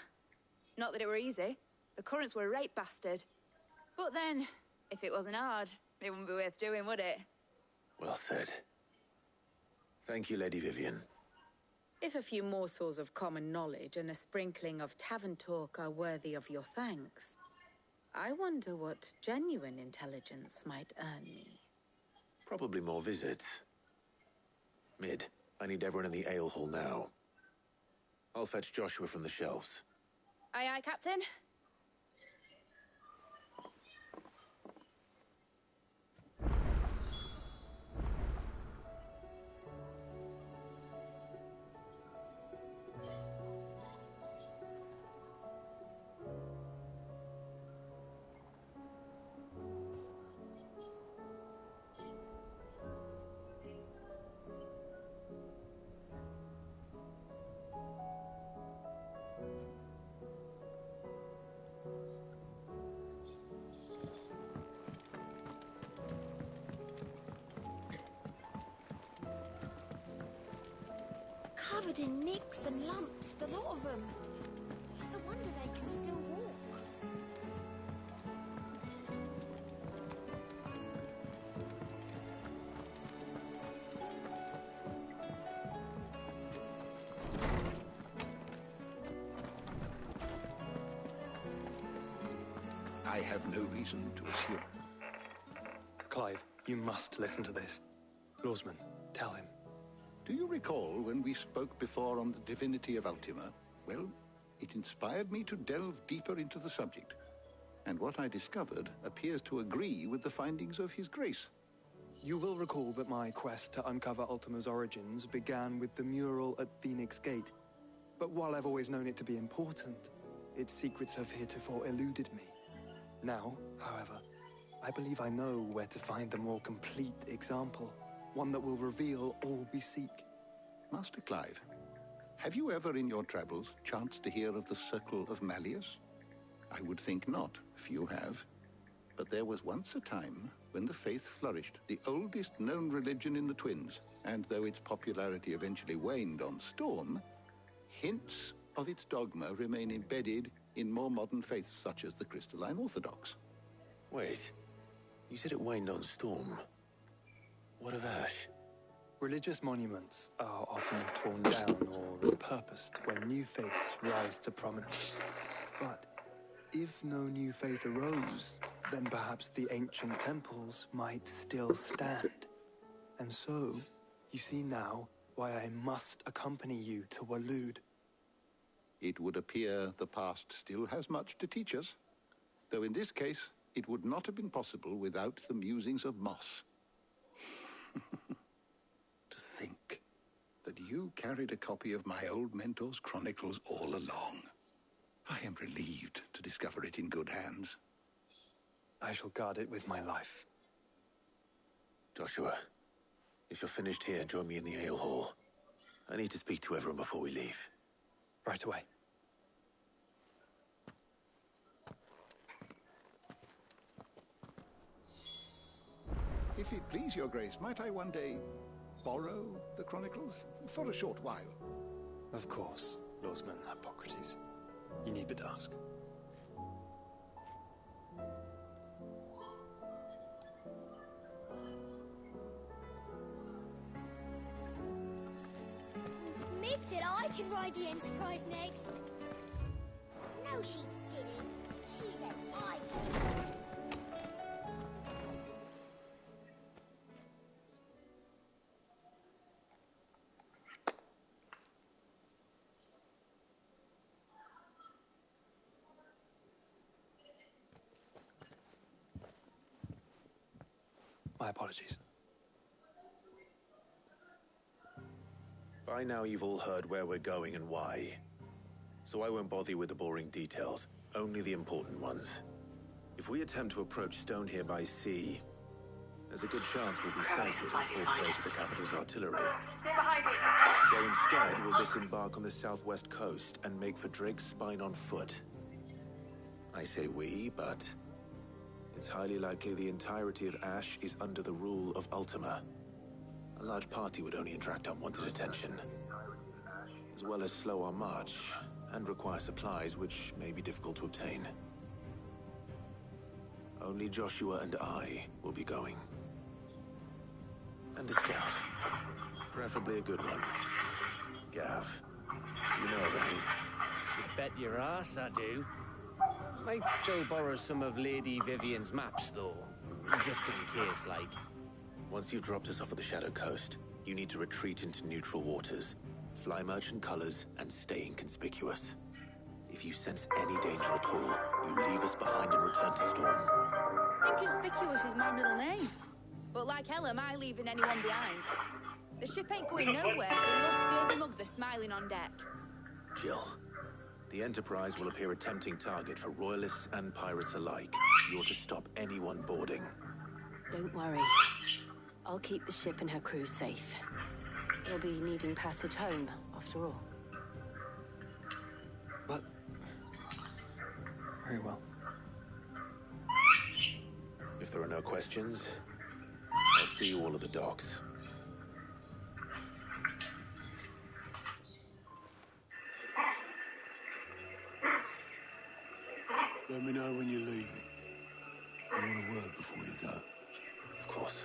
Not that it were easy. The currents were a right bastard. But then, if it wasn't hard, it wouldn't be worth doing, would it? Well said. Thank you, Lady Vivian. If a few morsels of common knowledge and a sprinkling of tavern talk are worthy of your thanks, I wonder what genuine intelligence might earn me. Probably more visits. Mid, I need everyone in the ale hall now. I'll fetch Joshua from the shelves. Aye, aye, Captain. Covered in nicks and lumps, the lot of them. It's a wonder they can still walk. I have no reason to assume. Clive, you must listen to this. Lawsman, tell him. Do you recall when we spoke before on the divinity of Ultima? Well, it inspired me to delve deeper into the subject. And what I discovered appears to agree with the findings of His Grace. You will recall that my quest to uncover Ultima's origins began with the mural at Phoenix Gate. But while I've always known it to be important, its secrets have heretofore eluded me. Now, however, I believe I know where to find the more complete example. One that will reveal all we seek. Master Clive, have you ever in your travels chanced to hear of the Circle of Malleus? I would think not, few have. But there was once a time when the faith flourished, the oldest known religion in the Twins, and though its popularity eventually waned on Storm, hints of its dogma remain embedded in more modern faiths such as the Crystalline Orthodox. Wait, you said it waned on Storm. What of Ash? Religious monuments are often torn down or repurposed when new faiths rise to prominence. But if no new faith arose, then perhaps the ancient temples might still stand. And so, you see now why I must accompany you to Waloed. It would appear the past still has much to teach us, though in this case, it would not have been possible without the musings of Moss. To think that you carried a copy of my old mentor's chronicles all along. I am relieved to discover it in good hands. I shall guard it with my life. Joshua, if you're finished here, join me in the ale hall. I need to speak to everyone before we leave. Right away. If it please your grace, might I one day borrow the chronicles? For a short while. Of course, Lawsman Hippocrates. You need but ask. Mid said I could ride the Enterprise next. No, she didn't. She said I could. My apologies. By now you've all heard where we're going and why. So I won't bother you with the boring details, only the important ones. If we attempt to approach Stone here by sea, there's a good chance we'll be sighted and fall prey to the capital's artillery. Stay behind me. So instead, we'll disembark on the southwest coast and make for Drake's Spine on foot. I say we, but it's highly likely the entirety of Ash is under the rule of Ultima. A large party would only attract unwanted attention, as well as slow our march and require supplies which may be difficult to obtain. Only Joshua and I will be going. And a scout. Preferably a good one. Gav. You know of any? You bet your ass I do. Might still borrow some of Lady Vivian's maps, though. Just in case, like. Once you've dropped us off at the Shadow Coast, you need to retreat into neutral waters, fly merchant colors, and stay inconspicuous. If you sense any danger at all, you leave us behind and return to Storm. Inconspicuous is my middle name. But like hell am I leaving anyone behind. The ship ain't going nowhere till your scurvy mugs are smiling on deck. Jill, the Enterprise will appear a tempting target for royalists and pirates alike. You're to stop anyone boarding. Don't worry. I'll keep the ship and her crew safe. They'll be needing passage home, after all. But... very well. If there are no questions, I'll see you all at the docks. Let me know when you're leaving. I want a word before you go. Of course.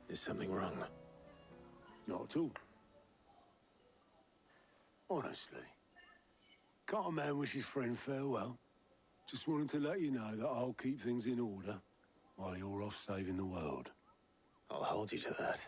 Is something wrong? Not at all. Honestly. Can't a man wish his friend farewell? Just wanted to let you know that I'll keep things in order while you're off saving the world. I'll hold you to that.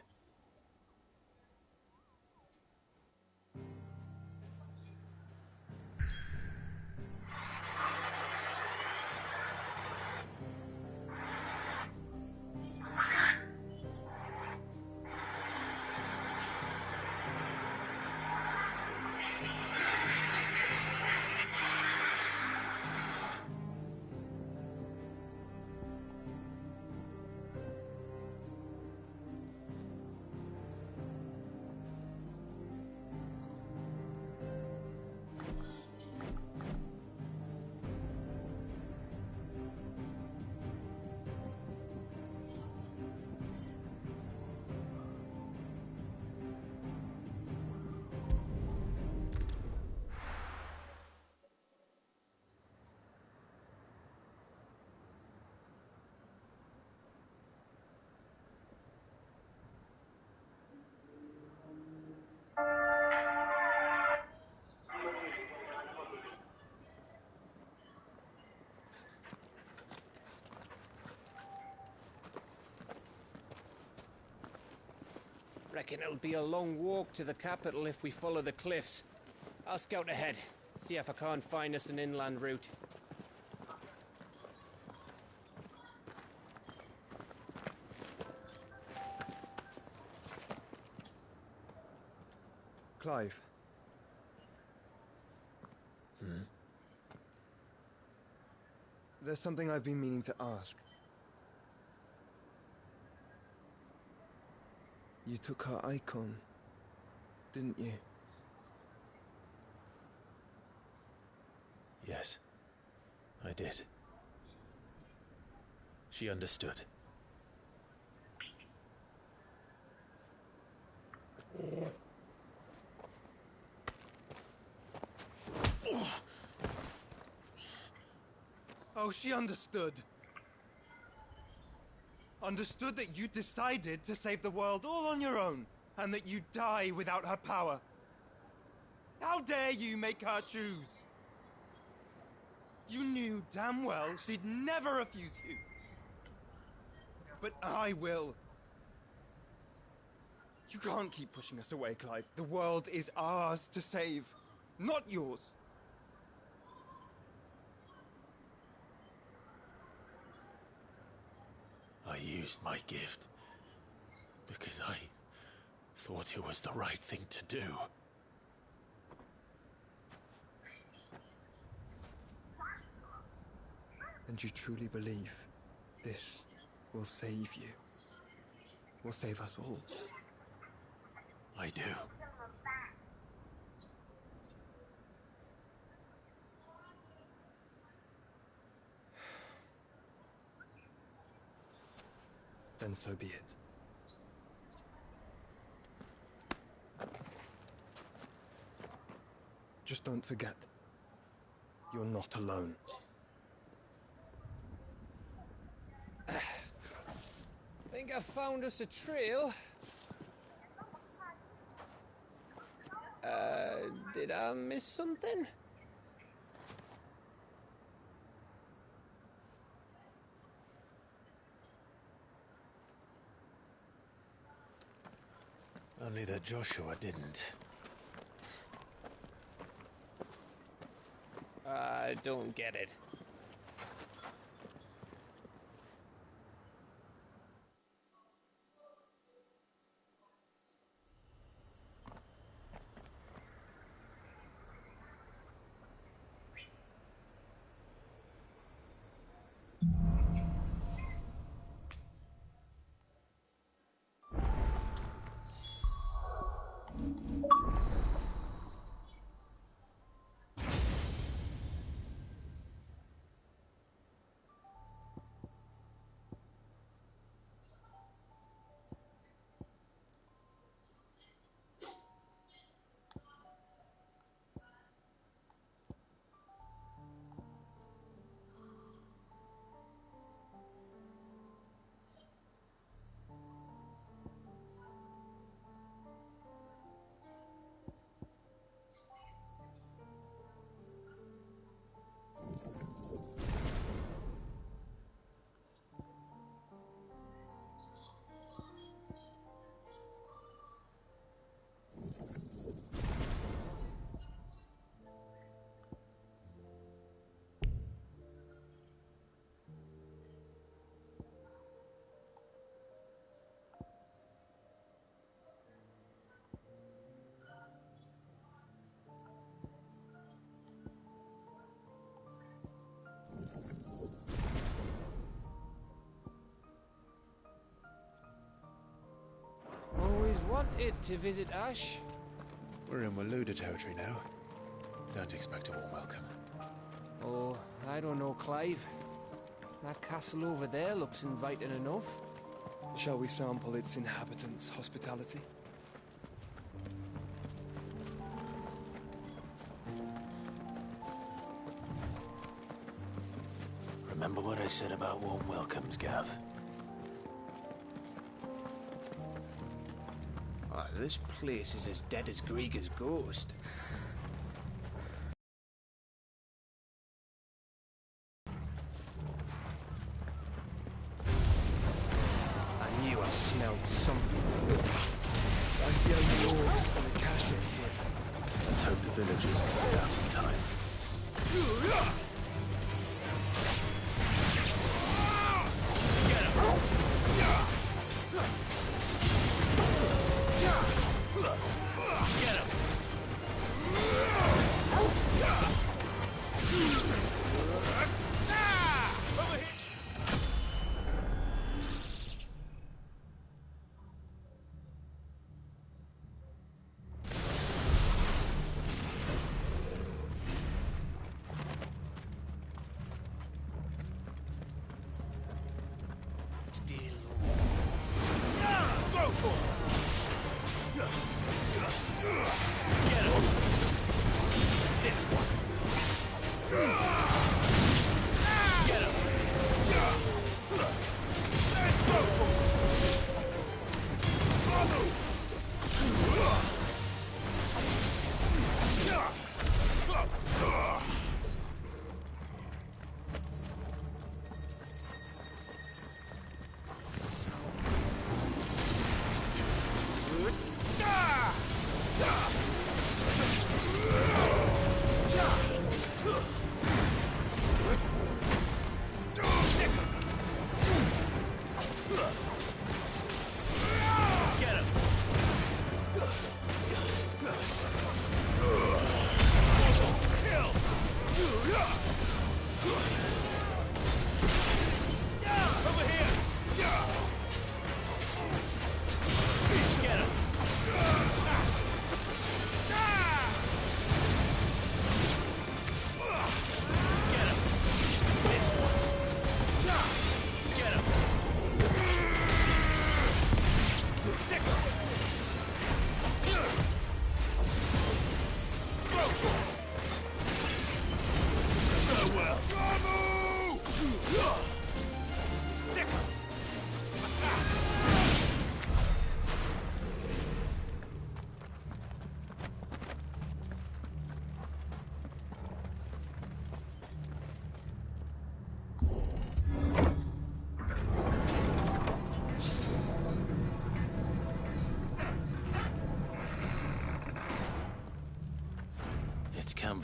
Reckon it'll be a long walk to the capital if we follow the cliffs. I'll scout ahead, see if I can't find us an inland route. Clive. There's something I've been meaning to ask. You took her icon, didn't you? Yes, I did. She understood. Oh, she understood. Understood that you decided to save the world all on your own, and that you'd die without her power. How dare you make her choose? You knew damn well she'd never refuse you. But I will. You can't keep pushing us away, Clive. The world is ours to save, not yours. I used my gift because I thought it was the right thing to do. And you truly believe this will save you? Will save us all? I do. Then so be it. Just don't forget, you're not alone. Think I found us a trail. Did I miss something? Only that Joshua didn't. I don't get it. excited to visit Ash? We're in Waluda territory now. Don't expect a warm welcome. Oh, I don't know, Clive. That castle over there looks inviting enough. Shall we sample its inhabitants' hospitality? Remember what I said about warm welcomes, Gav? This place is as dead as Grieger's ghost. I knew I smelled something. I see only orcs and a cache here. Let's hope the villagers make it out in time.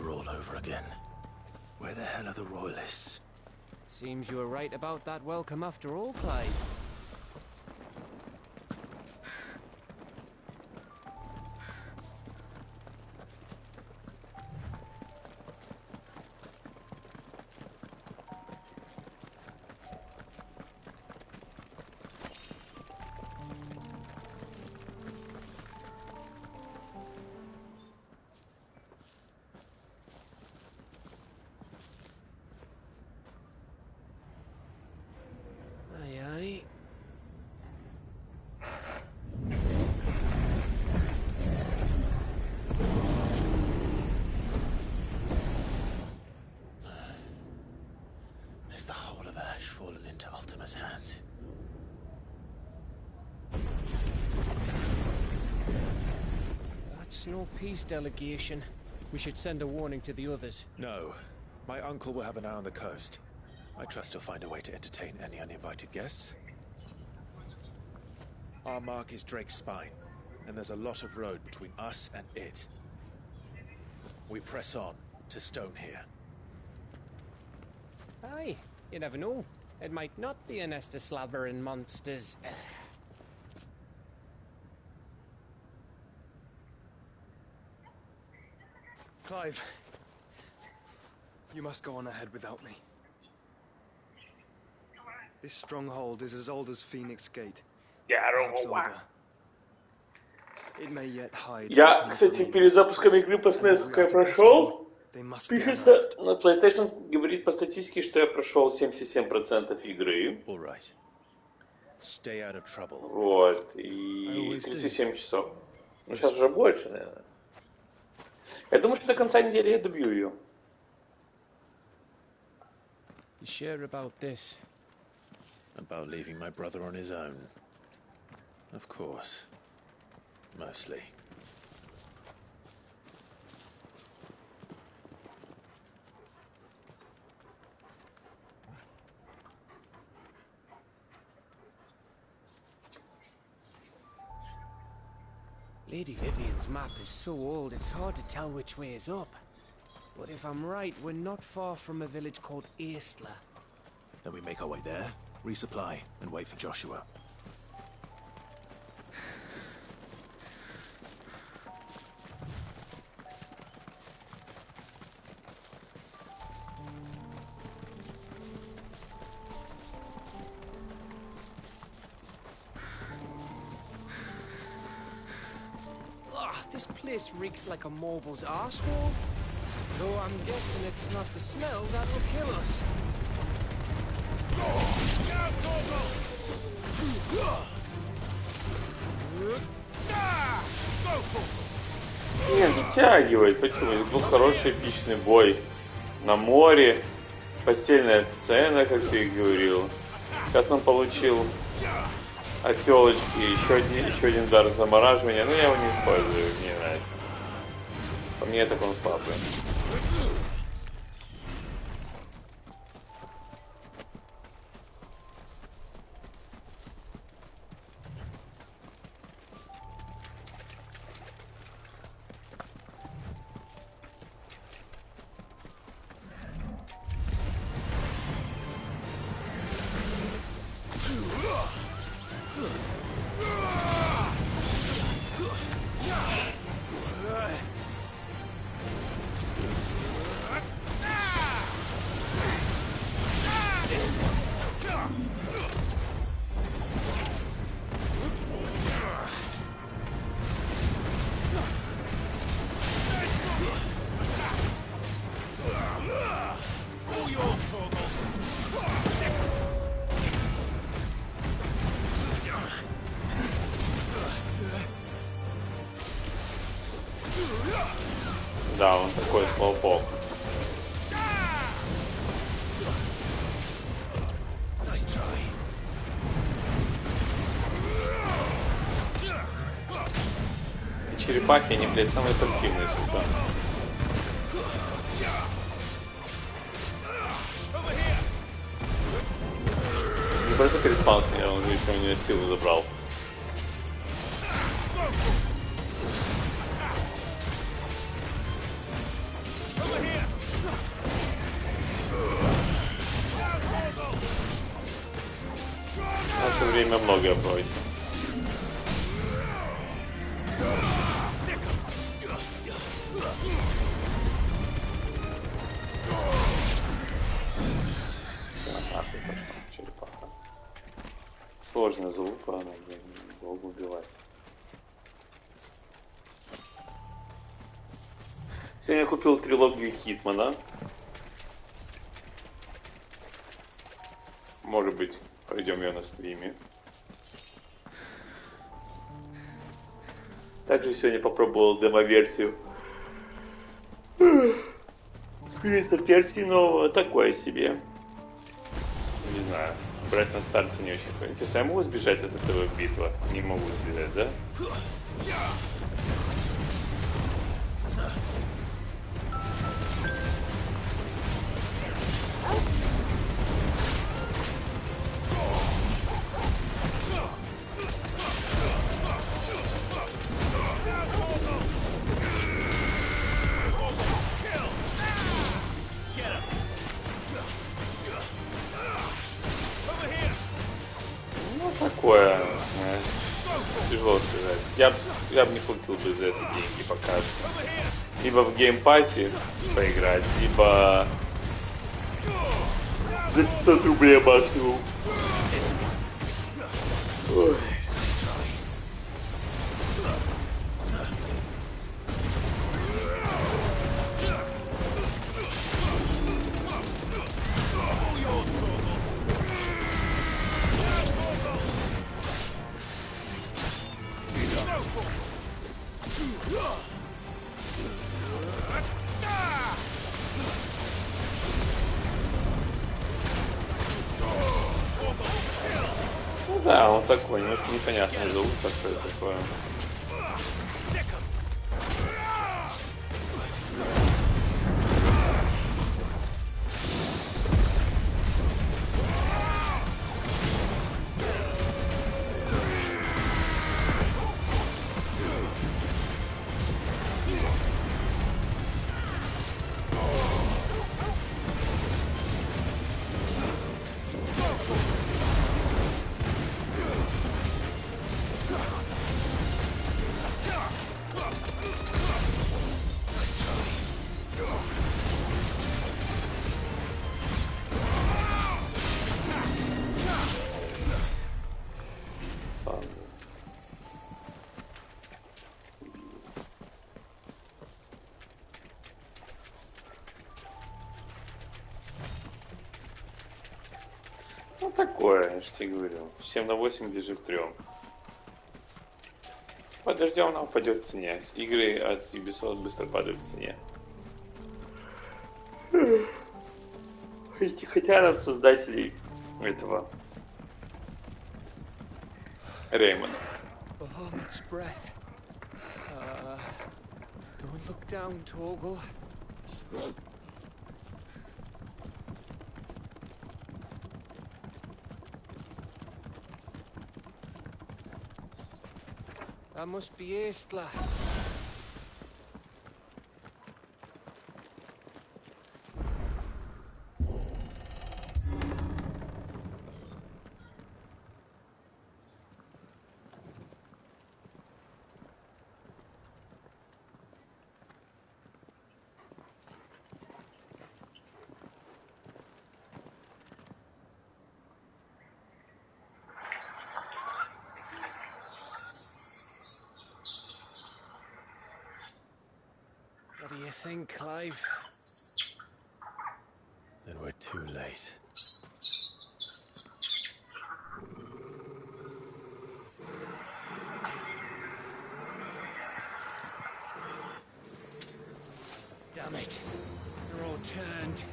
All over again. Where the hell are the royalists? Seems you were right about that welcome after all, Clive. Is the whole of Ash fallen into Ultima's hands? That's no peace delegation. We should send a warning to the others. No. My uncle will have an eye on the coast. I trust he'll find a way to entertain any uninvited guests. Our mark is Drake's Spine, and there's a lot of road between us and it. We press on to Stonehere. Aye, you never know. It might not be a nest of slavering monsters. Clive, you must go on ahead without me. This stronghold is as old as Phoenix Gate. Yeah, I don't Perhaps know why. older. Я, кстати, перед запуском игры посмотрел, сколько я прошел. Пишется, на PlayStation говорит по статистике, что я прошел 77% игры. Вот, и 37 часов. Ну, сейчас уже больше, наверное. Я думаю, что до конца недели я добью ее. You sure about this? About leaving my brother on his own? Of course. Mostly. Lady Vivian's map is so old, it's hard to tell which way is up. But if I'm right, we're not far from a village called Eastla. Then we make our way there, resupply, and wait for Joshua. This place reeks like a mobile's arsehole. Though I'm guessing it's not the smell that will kill us. Не, затягивает. Почему? Это был хороший эпичный бой. На море. Постельная сцена, как ты и говорил. Сейчас он получил от тёлочки еще один удар замораживания. Но я его не использую, мне нравится. По мне так он слабый. Да, он такой слоупок. Черепахи, они, блядь, самые эффективные сюда. Не просто переспался, он же еще у него силу забрал. В наше время многое пройдет. Сложный звук, она долго убивать. Сегодня я купил трилогию Хитмана. Может быть, пройдем ее на стриме. Также сегодня попробовал демо-версию Принца Персии нового. Такое себе. Не знаю. Брать на старте не очень. Интересно, я могу сбежать от этого битвы? Не могу сбежать, да? Такое, тяжело сказать. Я бы не платил бы за это деньги пока что. Либо в геймпассе поиграть, либо за 500 рублей максимум. Ой. да, он такой, немножко непонятный звук такой. Ну такое, я же тебе говорю. 7 на 8 ближе к 3. Подождем, она упадет в цене. Игры от Ubisoft быстро падают в цене. Хотя от создателей этого Реймона. Don't look down, Torgal. That must be Aistla. What do you think, Clive? Then we're too late. Damn it. They're all turned.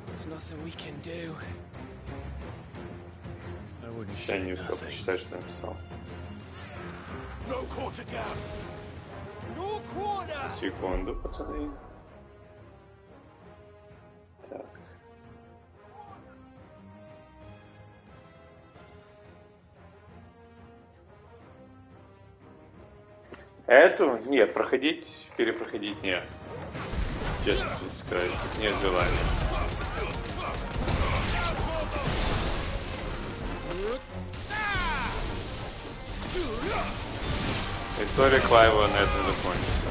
There's nothing we can do. I wouldn't say nothing. No quarter gap. No quarter! Секунду, пацаны. Так. Эту? Нет, перепроходить нет. Честно сказать, нет желания. История Клайва на этом закончится.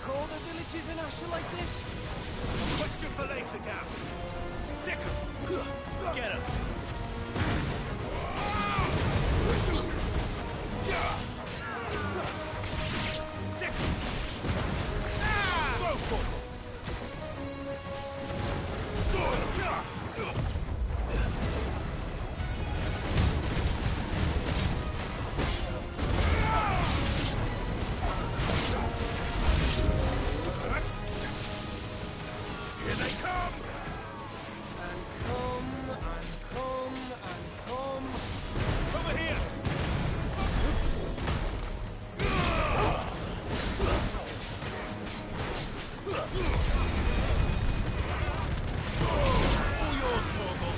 All the villages in Ash are like this? Question for later, Cap. Sick him. Get him. Sick him. Go for it. Sword. Here they come! And come, and come, and come. Over here! All yours, Torgal.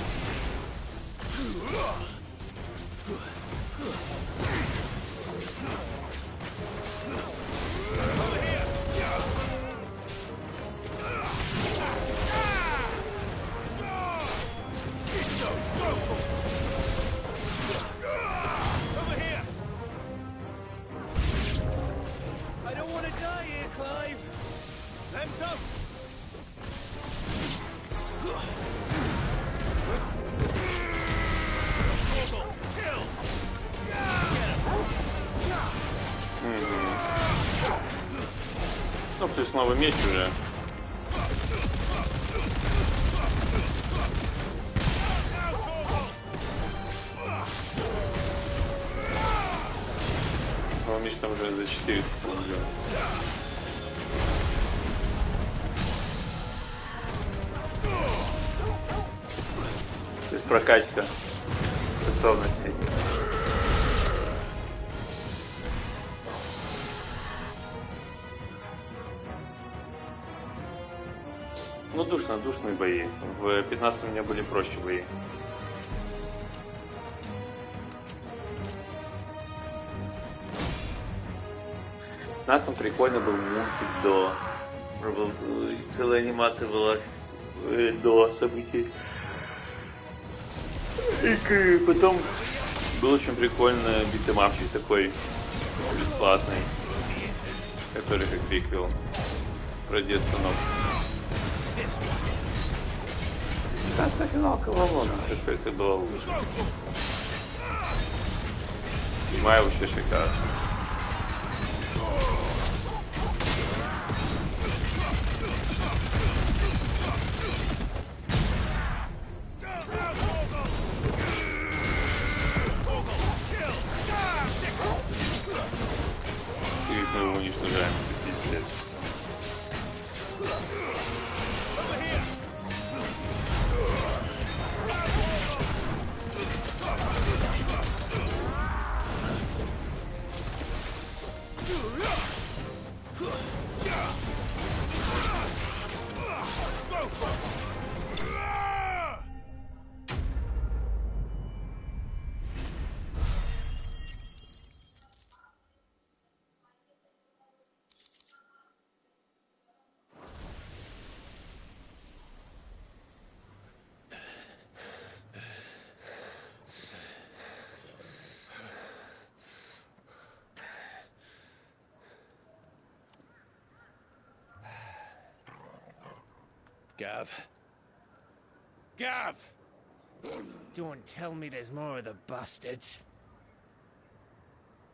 Over here! Over here! I don't want to die here, Clive. Them don't! Torgal, kill! Get him! Ну, плюс новый меч уже. Новый меч там уже за 400 получил. То есть прокачка способностей. Ну, душные бои. В 15 у меня были проще бои. У нас там прикольно был мультик до... Целая анимация была до событий. И потом был очень прикольный битэмапчик такой бесплатный, который как приквел про детство Нокса. Красная финалка Вавилона, это было лучше. Седьмая вообще шикарно. И мы его уничтожаем за 50 лет. Gav? Gav! Don't tell me there's more of the bastards.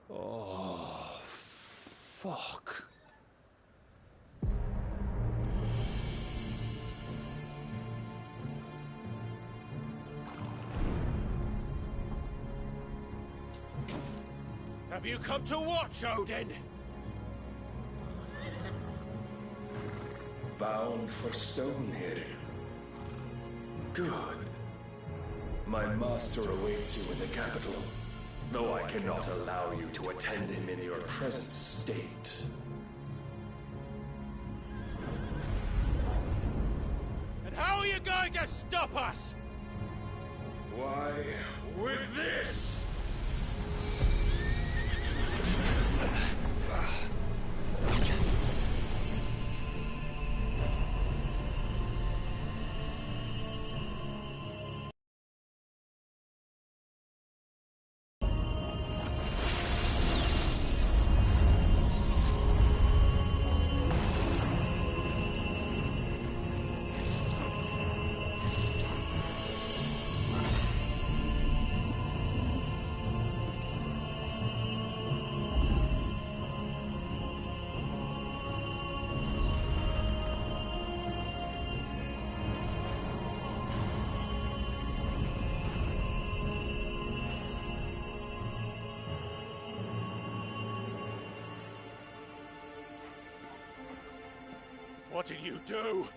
Oh, fuck. Have you come to watch, Odin? Bound for Stonehill. Good. My master awaits you in the capital, though I cannot allow you to attend him in your present state. And how are you going to stop us? Why, with this! What did you do?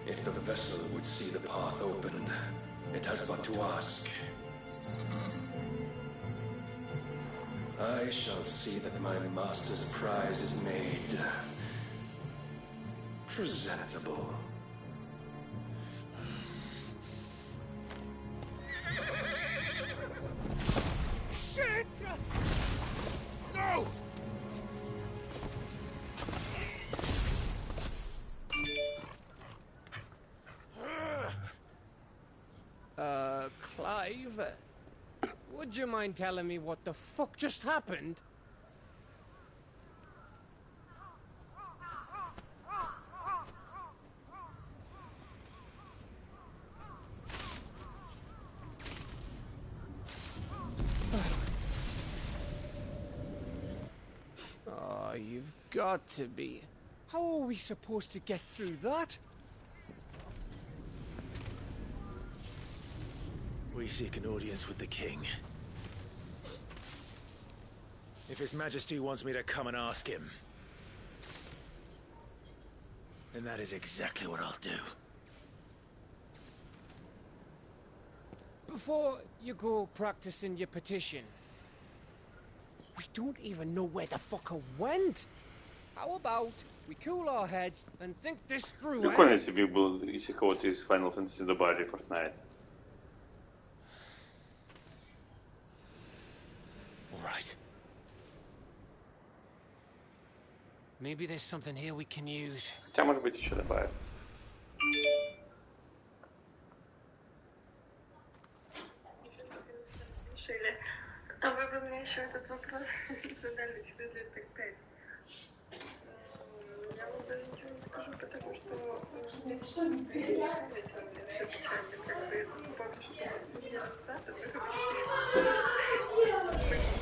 If the vessel would see the path opened, it has but to ask. I shall see that my master's prize is made presentable. Shit! No! Clive? Would you mind telling me what the fuck just happened? you've got to be. How are we supposed to get through that? We seek an audience with the king. If His Majesty wants me to come and ask him, then that is exactly what I'll do. Before you go practicing your petition, we don't even know where the fucker went. How about we cool our heads and think this through, eh? Прикольно, если бы был, если кого-то из Final Fantasy добавили в Fortnite. All right. Maybe there's something here we can use. Хотя, может быть, еще добавят. А вы бы мне еще этот вопрос задали через лет так 5. Я вам даже ничего не скажу, потому что мне что не печально, как бы я помню, что я назад, это не скажу вам, потому что не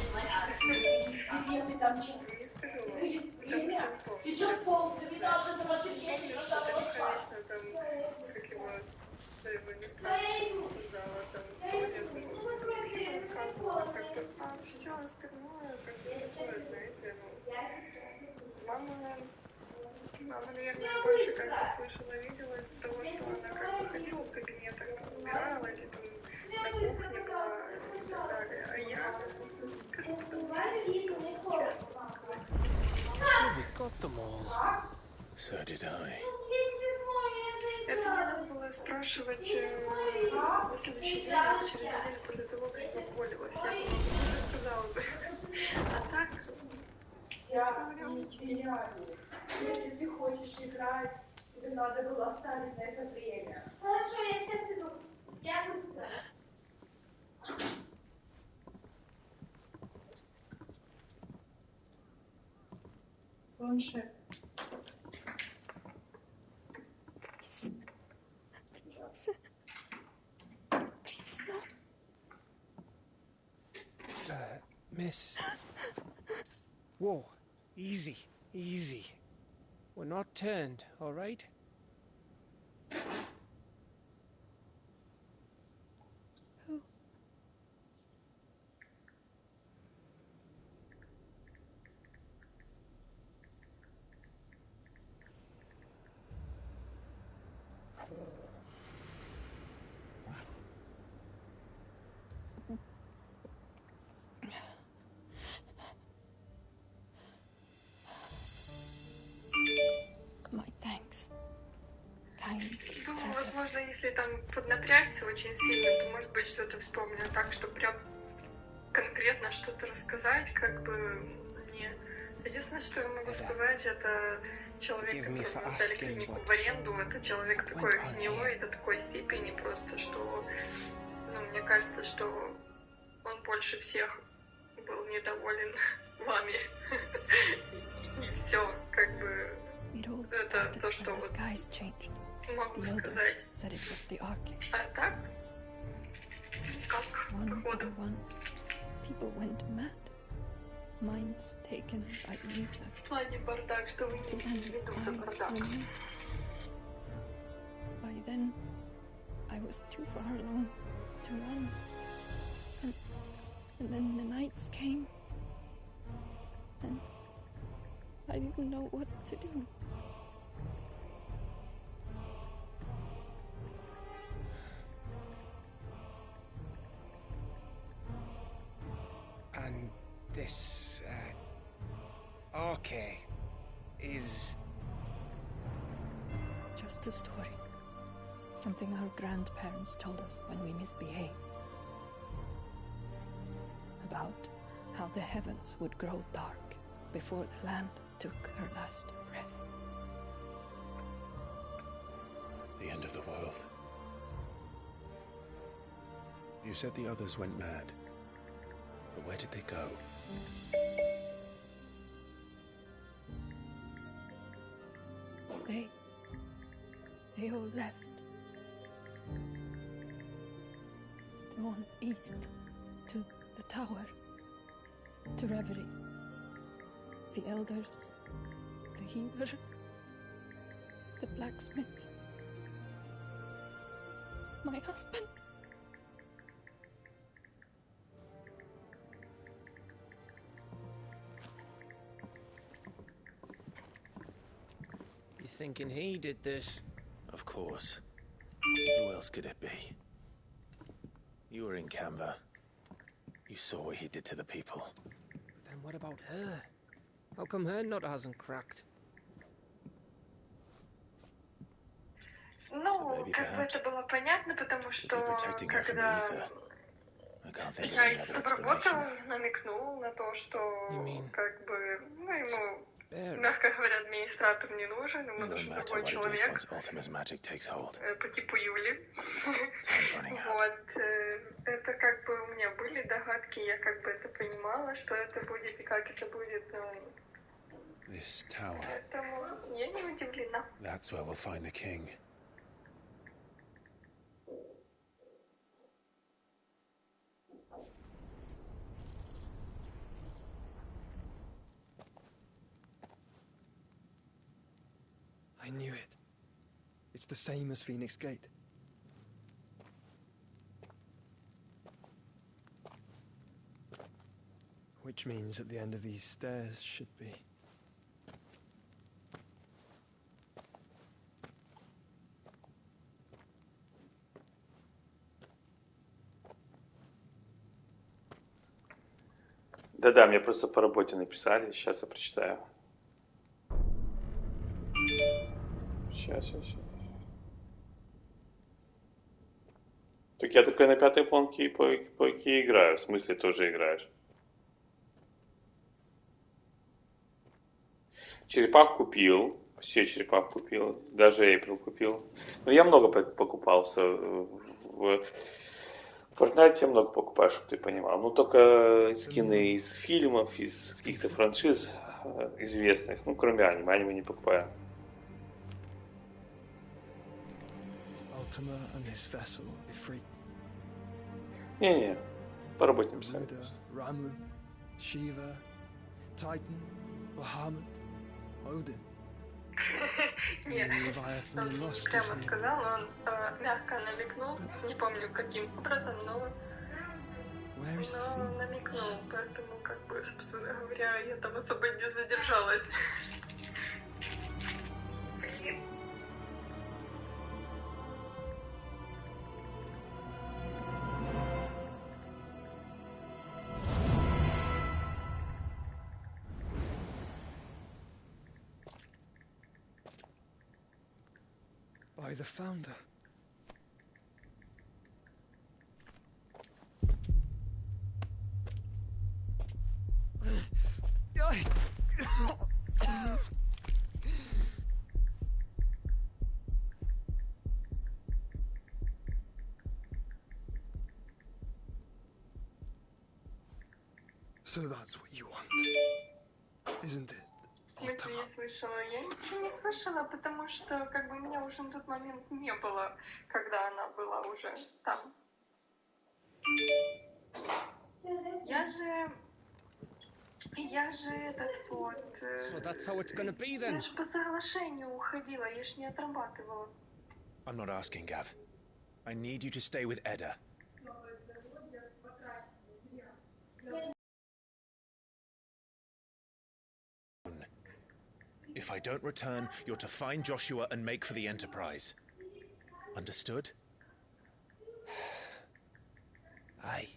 помню. Сейчас помню, что это бесконечно там, как его, своего не сказала, там, Максим рассказывала, как бы, а все остальное, как бы, такое, знаете, ну, мама, наверное, больше как-то слышала, видела из-за того, что она как бы ходила в кабинетах, там, убиралась, и там, на кухне была, и так далее, а я, скажу, что So we got them all. So did I. Это мне надо было спрашивать на следующий день, или через неделю после того, как я уволилась. Я бы сказала бы. А так... Я нереально. Если ты хочешь играть, тебе надо было оставить на это время. Хорошо, я сейчас иду. Я буду. Планшет. Please, no. Miss. Whoa, easy, easy. We're not turned, all right? Who? My thanks. Kind. Ну, возможно, если там поднапрячься очень сильно, то, может быть, что-то вспомню. Так что прям конкретно что-то рассказать, как бы, не... Единственное, что я могу сказать, это человек, которому сдали клинику в аренду, это человек такой гнилой до такой степени просто, что, ну, мне кажется, что он больше всех был недоволен вами. И все, как бы, это то, что вот могу сказать. А так, как, походу. People went mad. Minds taken by either. В плане бардак, что вы имеете в виду за бардак? By then, I was too far along to run. And then the nights came. And I didn't know what to do. And this, okay, is... Just a story. Something our grandparents told us when we misbehaved. About how the heavens would grow dark before the land took her last breath. The end of the world. You said the others went mad. But where did they go? They all left. Drawn east to the tower, to Reverie. The elders, the healer, the blacksmith, my husband. You thinking he did this? Of course. Who else could it be? You were in Canva. You saw what he did to the people. But then what about her? How come her nut hasn't cracked? Ну, как бы это было понятно, потому что когда я с тобой работала, намекнул на то, что как бы, ну, ему, мягко говоря, администратор не нужен, ему нужен другой человек по типу Юли. Вот. Это как бы у меня были догадки, я как бы это понимала, что это будет и как это будет, ну... This tower. Поэтому я не удивлена. That's where we'll find the king. I knew it. It's the same as Phoenix Gate. Which means at the end of these stairs should be... Да-да, мне просто по работе написали, сейчас я прочитаю. Сейчас. Так я только на пятой планке по играю, в смысле тоже играешь. Черепах купил, все черепах купил, даже Эйприл купил. Но я много покупался в Fortnite, я много покупаю, чтобы ты понимал. Ну только скины из фильмов, из каких-то франшиз известных, ну кроме аниме не покупаю. Не, по работе написали. Ramu, Shiva, Titan, Bahamut, Odin. Нет, он прямо сказал, он мягко намекнул, не помню каким образом, но намекнул, поэтому, как бы, собственно говоря, я там особо не задержалась. Блин. By the founder. So that's what you want, isn't it? В смысле, я слышала? Я ничего не слышала, потому что как бы меня уже на тот момент не было, когда она была уже там. Я же этот вот... So that's how it's gonna be then. Я же по соглашению уходила, я ж не отрабатывала. I'm not asking, Gav. I need you to stay with Edda. If I don't return, you're to find Joshua and make for the Enterprise. Understood? Aye.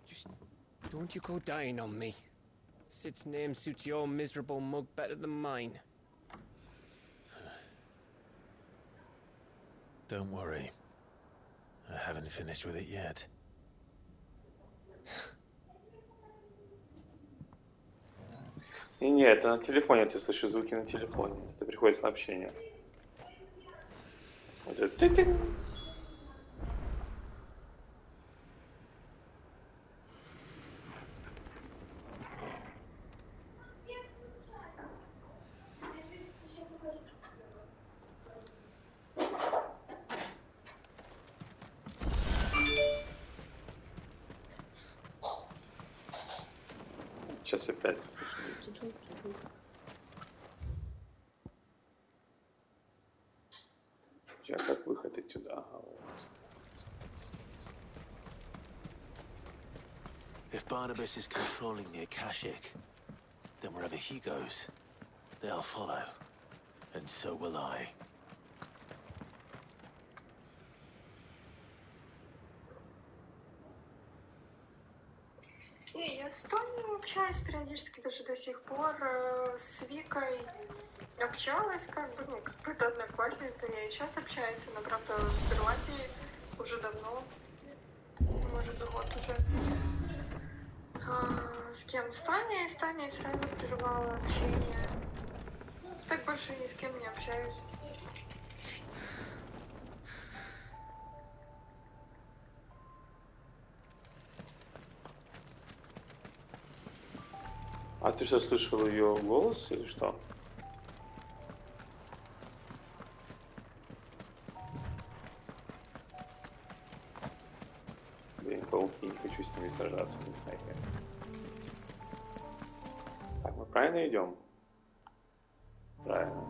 Just don't you go dying on me. Sid's name suits your miserable mug better than mine. Don't worry. I haven't finished with it yet. И нет, это на телефоне, ты слышишь звуки на телефоне. Это приходит сообщение. Вот это... сейчас опять. Сейчас как выход отсюда? Ага, вот. If Barnabas is controlling the Akashic, then wherever he goes, they'll follow. And so will I. Не, я с Тони общаюсь периодически, даже до сих пор. С Викой общалась, как бы, ну, как бы это одноклассница. Я и сейчас общаюсь, она, правда, в Ирландии уже давно, может, год уже. С кем? С Таней сразу прервала общение. Так больше ни с кем не общаюсь. А ты что, слышал ее голос или что? Блин, пауки, не хочу с ними сражаться, не знаю как. Так, мы правильно идем? Правильно.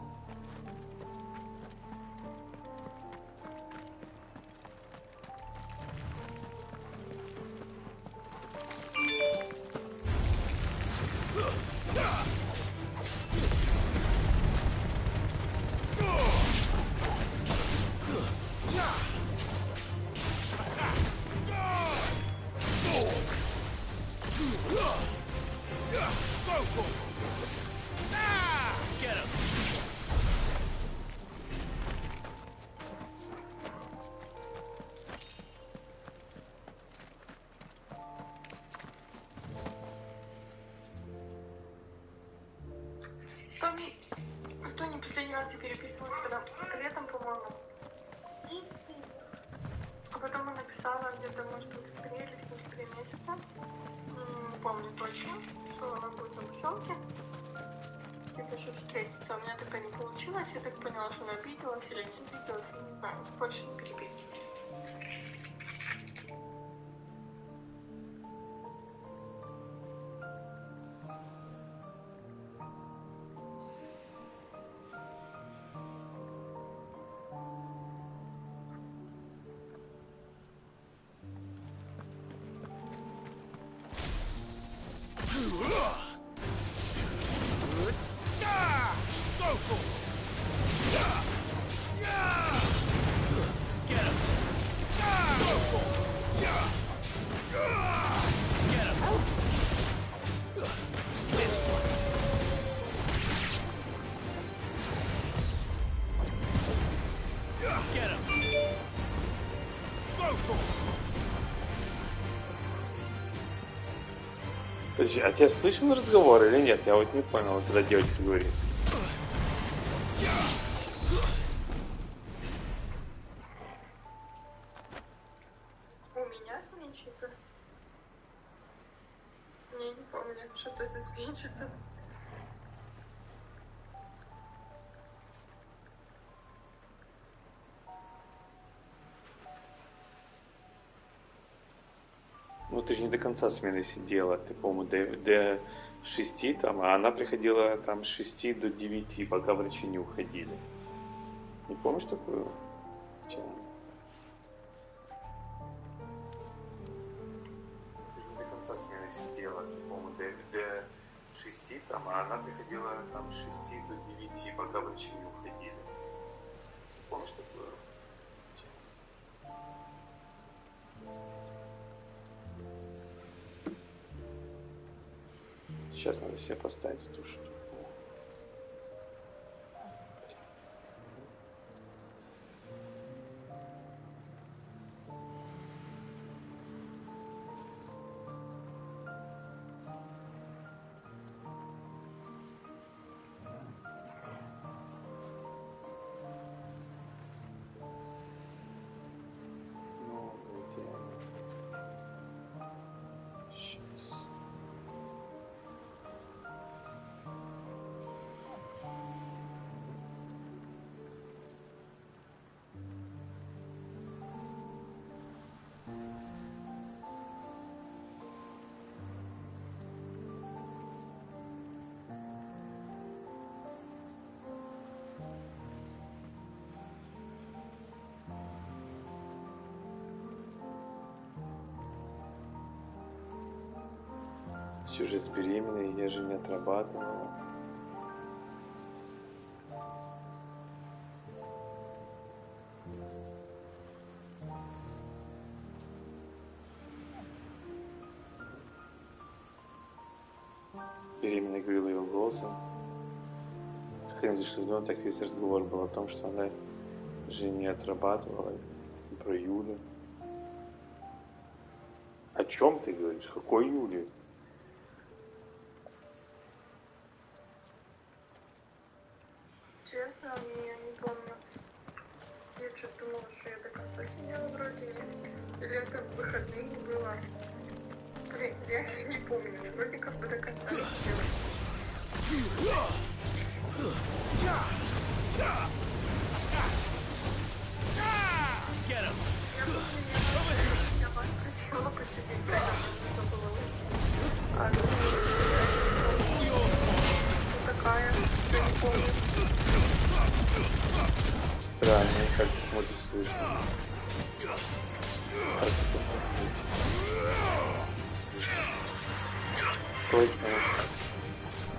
С Тони последний раз я переписывалась, когда летом, по-моему. А потом она написала где-то, может быть, в 3 или в 4 месяца. Не помню точно, что она будет на поселке. Типа, чтобы встретиться. У меня тогда не получилось. Я так поняла, что она обиделась или не обиделась. Я не знаю. Больше не переписывалась. Подожди, а тебя слышал разговор или нет? Я вот не понял, когда девочка говорит. У меня сменщица? Не помню, что это за сменщица. Ну, ты же не до конца смены сидела. Ты, по-моему, до 6 там, а она приходила там с 6 до 9, пока врачи не уходили. Не помнишь такую? Ты же не до конца смены сидела. Ты, по-моему, до 6 там, а она приходила там с 6 до 9, пока врачи не уходили. Помнишь такую? Сейчас надо себе поставить эту штуку. Ну, идеально. Сейчас. Чужец беременный, я же не отрабатывала. Беременная говорила его голосом. Как они зашли в дом, так весь разговор был о том, что она же не отрабатывала. И про Юлю. О чем ты говоришь? Какой Юле? Честно, я не помню. Я что-то думала, что я до конца сидела вроде, или это в выходные было. Блин, я не помню, вроде как бы до конца сидела. Я вас просила посидеть, когда нужно было уйти. А такая, я не помню. Странно, как может слышно. Точно.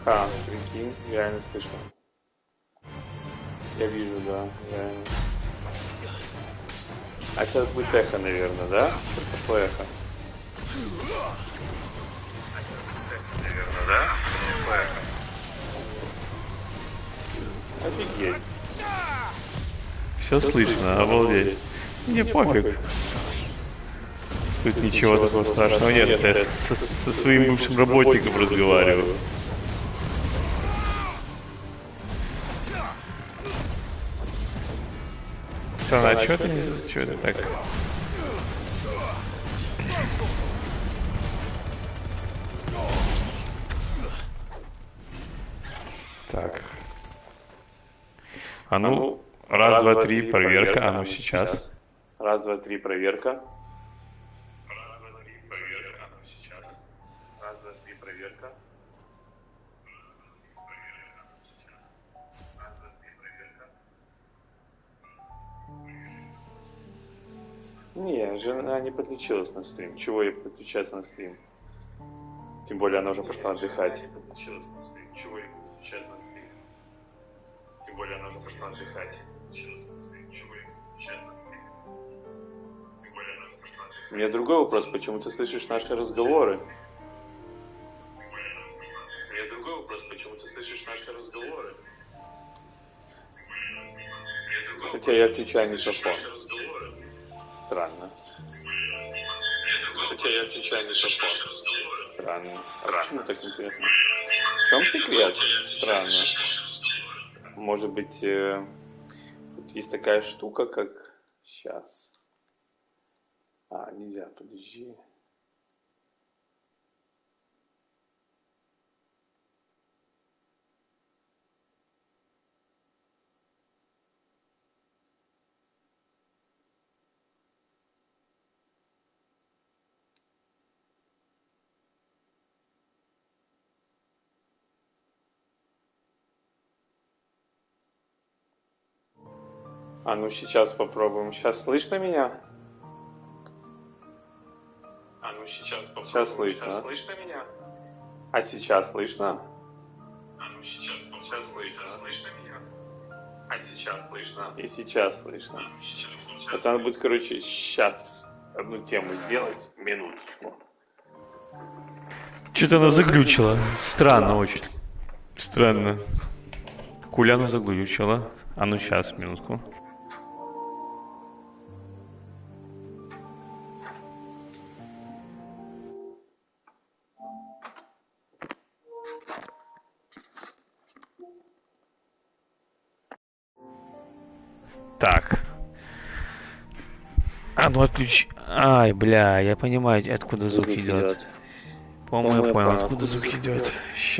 А, прикинь, реально слышно. Я вижу, да, реально. А сейчас будет эхо, наверное, да? Сейчас пошло эхо. Наверное, да? Пошло эхо. Офигеть. Все слышно, обалдеть. Мне пофиг. Тут ничего такого страшного нет, я со своим бывшим работником разговариваю. А что это так? Так. А ну, раз, два, три, проверка. А ну сейчас. Раз, два, три, проверка. Раз, два, три, проверка. А ну сейчас. Раз, два, три, проверка. Не, жена не подключилась на стрим. Чего ей подключаться на стрим? Тем более она уже пошла отдыхать. Не подключилась на стрим. Чего ей подключаться на стрим? Тем более она уже пошла отдыхать. У меня другой вопрос, почему ты слышишь наши разговоры? У меня другой вопрос, почему ты слышишь наши разговоры? Хотя я отвечаю микрофон. Странно. Хотя я отвечаю микрофон. Странно. А почему так интересно? В чем секрет? Странно. Может быть, тут есть такая штука, как... Сейчас. А, нельзя, подожди. А ну сейчас попробуем. Сейчас слышно меня? А ну сейчас попробуем. Сейчас слышно. Сейчас слышно меня? А сейчас слышно? А ну сейчас попробуем. Сейчас слышно. Слышно меня? А сейчас слышно? И сейчас слышно. А, ну, сейчас. Это надо будет, короче, сейчас одну тему сделать. Минуточку. Что-то она заглючила. Странно очень. Странно. Куляну заглючила. А ну сейчас, минутку. Так. А ну отключи. Ай, бля, я понимаю, откуда звук идет. По-моему, я понял, откуда звук идет.